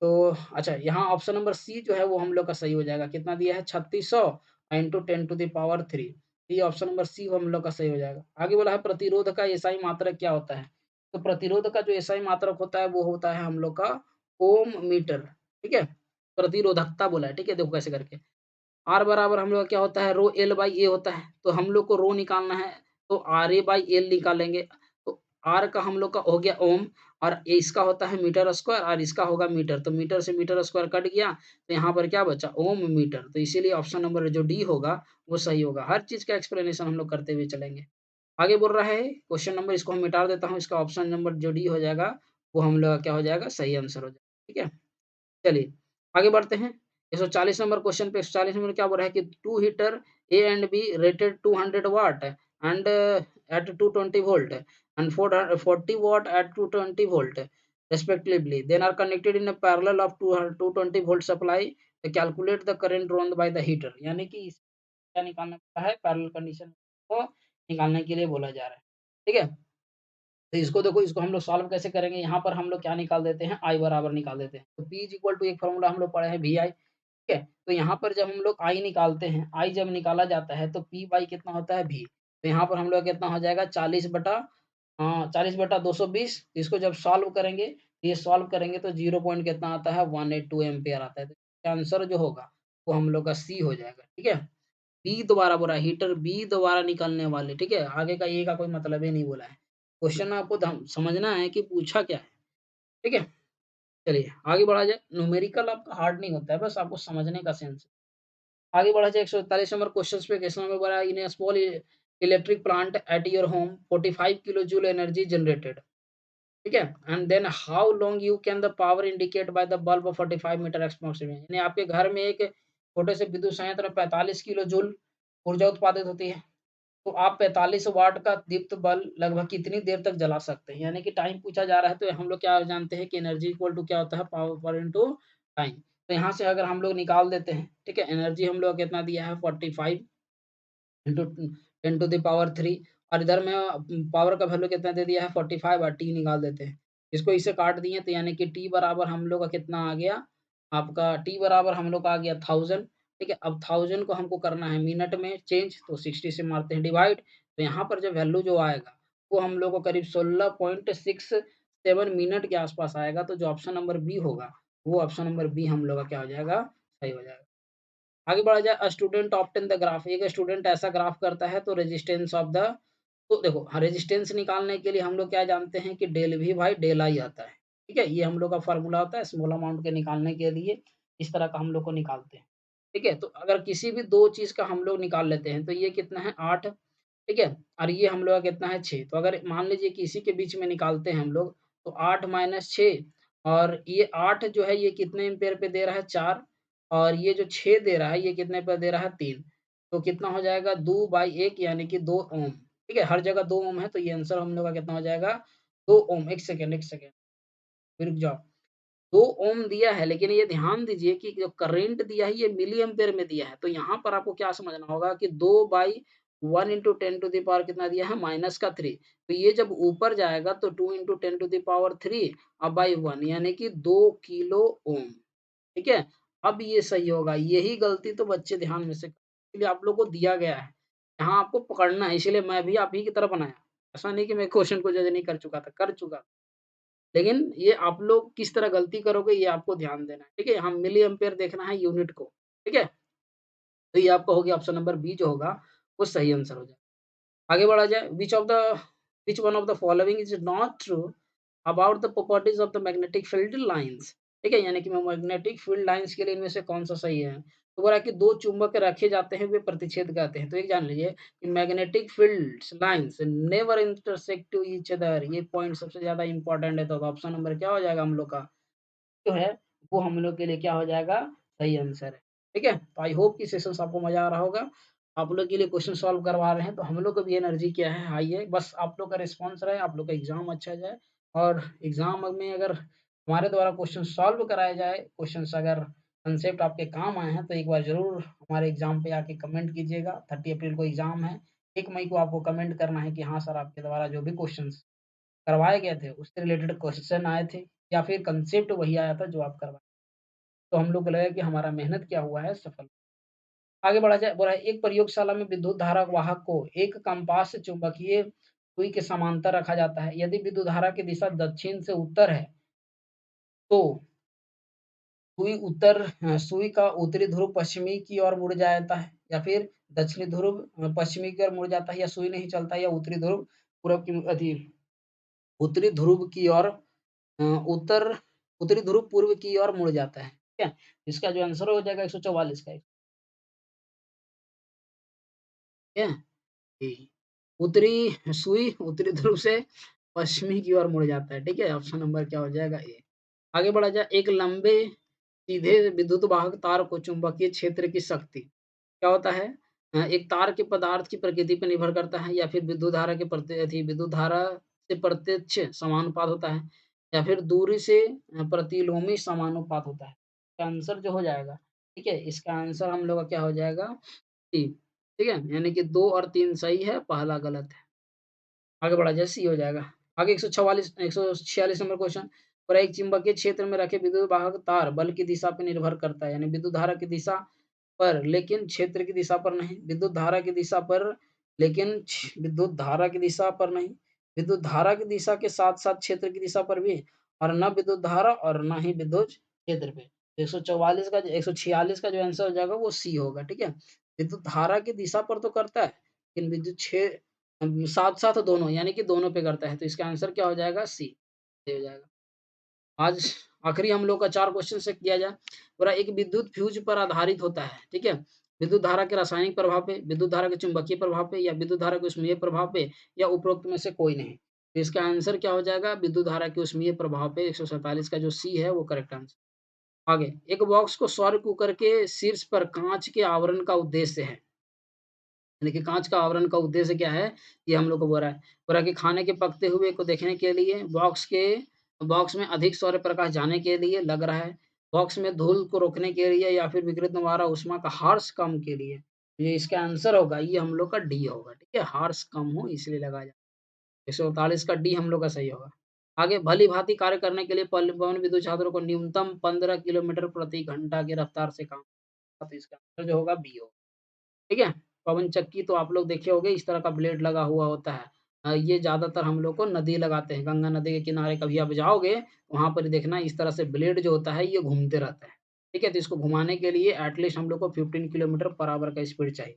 तो अच्छा यहाँ ऑप्शन नंबर सी जो है वो हम लोग का सही हो जाएगा। कितना दिया है 3600 इंटू 10 टू द पावर 3। ये ऑप्शन नंबर सी हम लोग का सही हो जाएगा। आगे बोला है प्रतिरोध का एसआई मात्रक क्या होता है? तो प्रतिरोध का जो एसआई मात्रक होता है वो होता है हम लोग का ओम मीटर, ठीक है? प्रतिरोधकता बोला है, ठीक है? देखो कैसे करके आर बराबर हम लोग का क्या होता है रो एल बाई ए होता है, तो हम लोग को रो निकालना है, तो आर ए बाई एल निकालेंगे। तो आर का हम लोग का हो गया ओम, और इसका होता है मीटर स्क्वायर और इसका होगा मीटर, तो मीटर से मीटर स्क्वायर कट गया, तो यहाँ पर क्या बचा ओम मीटर। तो इसीलिए ऑप्शन नंबर जो डी होगा वो सही होगा। हर चीज का एक्सप्लेनेशन हम लोग करते हुए चलेंगे। आगे बोल रहा है क्वेश्चन नंबर, इसको हम मिटा देता हूँ, इसका ऑप्शन नंबर जो डी हो जाएगा वो हम लोग का क्या हो जाएगा सही आंसर हो जाएगा, ठीक है? चलिए, आगे बढ़ते हैं। 140 नंबर क्वेश्चन पे 140 नंबर क्या बोल रहा है कि 2 heater A and B rated 200 watt and at 220 volt and 40 watt at 220 volt respectively, then are connected in a parallel of 220 volt supply, calculate the current drawn by the heater। यानी कि क्या निकालना पड़ता है पैरेलल कंडीशन को निकालने के लिए बोला जा रहा है, ठीक है? तो इसको देखो, इसको हम लोग सॉल्व कैसे करेंगे? यहाँ पर हम लोग क्या निकाल देते हैं, आई बराबर निकाल देते हैं। तो P इज़ इक्वल टू एक फ़ॉर्मूला हम लोग पढ़े हैं VI, ठीक है? तो यहाँ पर जब हम लोग आई निकालते हैं, आई जब निकाला जाता है तो P बाई कितना होता है V। तो यहाँ पर हम लोग कितना हो जाएगा 40/220। इसको जब सॉल्व करेंगे, ये सॉल्व करेंगे तो 0 पॉइंट कितना आता है 182 एम्पीयर आता है। तो इसका आंसर जो होगा वो हम लोग का सी हो जाएगा, ठीक है? बी दोबारा बोला है, हीटर बी दोबारा निकालने वाले, ठीक है? आगे का ए का कोई मतलब ही नहीं बोला है। क्वेश्चन आपको समझना है कि पूछा क्या है, ठीक है? चलिए आगे बढ़ा जाए। न्यूमेरिकल आपका हार्ड नहीं होता है, बस आपको समझने का सेंस है। आगे बढ़ा जाए 141 नंबर क्वेश्चन पे। क्वेश्चन नंबर बोला in a small electric plant at your home 45 kilo joule energy generated, ठीक है? And then how long you can the power indicate by the bulb 45 metre approximately. यानी आपके घर में एक छोटे से विद्युत संयंत्र में 45 किलो जूल ऊर्जा उत्पादित होती है। तो आप 45 वाट का दीप्त बल्ब लगभग कितनी देर तक जला सकते हैं? यानी कि टाइम पूछा जा रहा है, तो हम लोग क्या जानते हैं कि एनर्जी इक्वल टू क्या होता है पावर पर इंटू टाइम। तो यहाँ से अगर हम लोग निकाल देते हैं, ठीक है? एनर्जी हम लोग कितना दिया है 45 इंटू 10 टू द पावर 3, और इधर में पावर का वैल्यू कितना दे दिया है 45 और टी निकाल देते हैं। इसको इससे काट दिए तो यानी कि टी बराबर हम लोग का कितना आ गया, आपका टी बराबर हम लोग का आ गया 1000, ठीक है? अब 1000 को हमको करना है मिनट में चेंज, तो 60 से मारते हैं डिवाइड, तो यहाँ पर जो वैल्यू जो आएगा वो हम लोग को करीब 16.67 मिनट के आसपास आएगा। तो जो ऑप्शन नंबर बी होगा वो ऑप्शन नंबर बी हम लोग का क्या हो जाएगा सही हो जाएगा। आगे बढ़ा जाए। A student obtain the graph, एक स्टूडेंट ऐसा ग्राफ करता है तो रेजिस्टेंस ऑफ द, तो देखो हाँ, रेजिस्टेंस निकालने के लिए हम लोग क्या जानते हैं कि del V by del I आता है, ठीक है? ये हम लोग का फार्मूला होता है स्मॉल अमाउंट के निकालने के लिए, इस तरह का हम लोग को निकालते हैं, ठीक है? तो अगर किसी भी दो चीज का हम लोग निकाल लेते हैं तो ये कितना है 8, ठीक है? और ये हम लोग का कितना है 6। तो अगर मान लीजिए कि इसी के बीच में निकालते हैं हम लोग, तो 8 माइनस 6, और ये 8 जो है ये कितने एम्पीयर पे दे रहा है 4, और ये जो 6 दे रहा है ये कितने पे दे रहा है 3। तो कितना हो जाएगा 2/1 यानी कि 2 ओम, ठीक है? हर जगह 2 ओम है, तो ये आंसर हम लोग का कितना हो जाएगा 2 ओम। 1 सेकंड, फिर रुक जाओ। 2 ओम दिया है, लेकिन ये ध्यान दीजिए कि जो करंट दिया है ये मिली एम्पीयर में दिया है। तो यहाँ पर आपको क्या समझना होगा कि 2/1 इंटू 10 टू द पावर कितना दिया है -3। तो ये जब ऊपर जाएगा तो 2 इंटू 10 टू द पावर 3 अब बाई 1 यानी कि 2 किलो ओम, ठीक है? अब ये सही होगा। यही गलती तो बच्चे ध्यान में से इसलिए आप लोग को दिया गया है। यहाँ आपको पकड़ना है, इसीलिए मैं भी आप ही की तरह बनाया। ऐसा नहीं कि मैं क्वेश्चन को जज नहीं कर चुका था, कर चुका। लेकिन ये आप लोग किस तरह गलती करोगे ये आपको ध्यान देना है, ठीक है? हम मिली एम्पेयर देखना है यूनिट को, ठीक है? तो ये आपका हो गया ऑप्शन नंबर बी जो होगा वो सही आंसर हो जाएगा। आगे बढ़ा जाए। Which one of the following is not true about the properties of the magnetic field lines. ठीक है, यानी कि मैग्नेटिक फील्ड लाइंस के लिए इनमें से कौन सा सही है। तो बोला कि दो चुंबक रखे जाते हैं वे प्रतिच्छेद करते हैं। तो एक जान लीजिए कि magnetic field lines never intersect to each other, ये पॉइंट सबसे ज्यादा इंपॉर्टेंट है। तो ऑप्शन नंबर क्या हो जाएगा हम लोग का जो है वो हम लोग के लिए क्या हो जाएगा, सही आंसर है। ठीक है, तो आई होप कि सेशंस आपको मजा आ रहा होगा। आप लोग के लिए क्वेश्चन सॉल्व करवा रहे हैं तो हम लोग को भी एनर्जी क्या है, हाई है। बस आप लोग का रिस्पॉन्स रहे, आप लोग का एग्जाम अच्छा जाए। और एग्जाम में अगर हमारे द्वारा क्वेश्चन सॉल्व कराया जाए, क्वेश्चन अगर कंसेप्ट आपके काम आए हैं तो एक बार जरूर हमारे एग्जाम पे आके कमेंट कीजिएगा। 30 अप्रैल को एग्जाम है। 1 मई को आपको कमेंट करना है कि हाँ सर, आपके द्वारा जो भी क्वेश्चन करवाए गए थे उससे रिलेटेड क्वेश्चन आए थे या फिर कंसेप्ट वही आया था जो आप करवाए। तो हम लोग को लगा कि हमारा मेहनत क्या हुआ है, सफल। आगे बढ़ा जाए, बोला है, एक प्रयोगशाला में विद्युत धारा वाहक को एक कंपास से चुंबकीय सुई के समांतर रखा जाता है। यदि विद्युत धारा की दिशा दक्षिण से उत्तर है तो सुई का उत्तरी ध्रुव पश्चिमी की ओर मुड़ जाता है, या फिर दक्षिणी ध्रुव पश्चिमी की ओर मुड़ जाता है, या सुई नहीं चलता है, या उत्तरी ध्रुव पूरब की अथी उत्तरी ध्रुव की ओर अ, उत्तर उत्तरी ध्रुव पूर्व की ओर मुड़ जाता है। ठीक है, इसका जो आंसर हो जाएगा 144 का। ठीक है, जी। उत्तरी सुई उत्तरी ध्रुव से पश्चिमी की ओर मुड़ जाता है। ठीक है, ऑप्शन नंबर क्या हो जाएगा, ए। आगे बढ़ा जाए, एक लंबे सीधे विद्युत वाहक तार को चुंबकीय क्षेत्र की शक्ति क्या होता है, एक तार के पदार्थ की प्रकृति पर निर्भर करता है, या फिर विद्युत धारा से प्रत्यक्ष समानुपात होता है, या फिर दूरी से प्रतिलोमी समानुपात होता है। इसका आंसर जो हो जाएगा, ठीक है, इसका आंसर हम लोग का क्या हो जाएगा, सी। ठीक है, यानी कि 2 और 3 सही है, पहला गलत है। आगे बढ़ा जाए, सी हो जाएगा। आगे 146 नंबर क्वेश्चन, और एक चुंबकीय क्षेत्र में रखे विद्युत वाहक तार बल की दिशा पर निर्भर करता है, यानी विद्युत धारा की दिशा पर लेकिन क्षेत्र की दिशा पर नहीं, विद्युत धारा की दिशा पर लेकिन विद्युत धारा की दिशा पर नहीं, विद्युत धारा की दिशा के साथ-साथ क्षेत्र की दिशा पर भी, और न विद्युत धारा और न ही विद्युत क्षेत्र पे। 144 का 146 का जो आंसर हो जाएगा वो सी होगा। ठीक है, विद्युत धारा की दिशा पर तो करता है, लेकिन विद्युत साथ-साथ दोनों, यानी कि दोनों पे करता है। तो इसका आंसर क्या हो जाएगा, सी। सही हो जाएगा। आज आखिरी हम लोग का 4 क्वेश्चन से किया जाए। पूरा एक विद्युत फ्यूज पर आधारित होता है, ठीक है? विद्युत धारा के रासायनिक प्रभाव पे, विद्युत धारा के चुंबकीय प्रभाव पे, या विद्युत धारा के ऊष्मीय प्रभाव पे, या उपरोक्त में से कोई नहीं। तो इसका आंसर क्या हो जाएगा, विद्युत धारा के ऊष्मीय प्रभाव पे। 147 का जो सी है वो करेक्ट आंसर। आगे, एक बॉक्स को सौर कुकर के शीर्ष पर काँच के आवरण का उद्देश्य है। यानी कि काँच का आवरण का उद्देश्य क्या है, ये हम लोग को बोला है। बोला कि खाने के पकते हुए को देखने के लिए, बॉक्स में अधिक सौर प्रकाश जाने के लिए लग रहा है, बॉक्स में धूल को रोकने के लिए, या फिर विकिरण द्वारा ऊष्मा का हार्स कम के लिए। ये इसका आंसर होगा, ये हम लोग का डी होगा। ठीक है, हार्स कम हो इसलिए लगाया जाए। 148 का डी हम लोग का सही होगा। आगे, भली-भाँति कार्य करने के लिए पवन विद्युत छात्रों को न्यूनतम 15 किलोमीटर प्रति घंटा की रफ्तार से काम करना। तो इसका आंसर जो होगा बी होगा। ठीक है? पवन चक्की तो आप लोग देखे होंगे, इस तरह का ब्लेड लगा हुआ होता है। ये ज़्यादातर हम लोग को नदी लगाते हैं, गंगा नदी के किनारे कभी आप जाओगे, वहाँ पर देखना इस तरह से ब्लेड जो होता है ये घूमते रहता है। ठीक है? तो इसको घुमाने के लिए एट लीस्ट हम लोग को 15 किलोमीटर पर आवर का स्पीड चाहिए।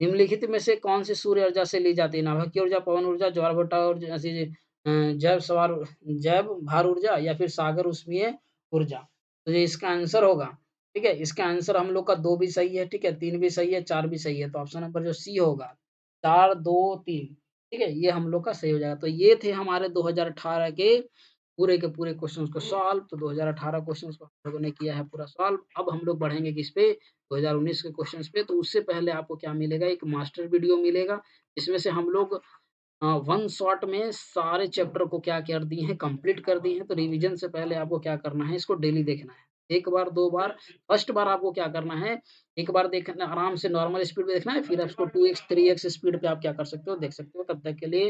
निम्नलिखित में से कौन सी सूर्य ऊर्जा से ली जाती है? नाभिकीय ऊर्जा, पवन ऊर्जा, ज्वार-भाटा ऊर्जा, ऐसी जैव भार ऊर्जा, या फिर सागर ऊष्मीय ऊर्जा। तो ये इसका आंसर होगा। ठीक है? इसका आंसर हम लोग का 2 भी सही है, ठीक है? 3 भी सही है, 4 भी सही है। तो ऑप्शन नंबर जो सी होगा, 4, 2, 3, ठीक है? ये हम लोग का सही हो जाएगा। तो ये थे हमारे 2018 के पूरे क्वेश्चंस को सॉल्व। तो 2018 क्वेश्चंस को हम लोगों ने किया है पूरा सॉल्व। अब हम लोग बढ़ेंगे किस पे? 2019 के क्वेश्चंस पे। तो उससे पहले आपको क्या मिलेगा, एक मास्टर वीडियो मिलेगा, जिसमें से हम लोग वन शॉट में सारे चैप्टर को क्या कर दिए हैं, कंप्लीट कर दिए हैं। तो रिवीजन से पहले आपको क्या करना है, इसको डेली देखना है। 1 बार, 2 बार, फर्स्ट बार आपको क्या करना है, एक बार देखना, आराम से नॉर्मल स्पीड पे देखना है, फिर उसको 2x, 3x स्पीड पे आप क्या कर सकते हो, देख सकते हो। तब तक के लिए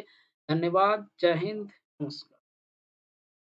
धन्यवाद। जय हिंद, नमस्कार।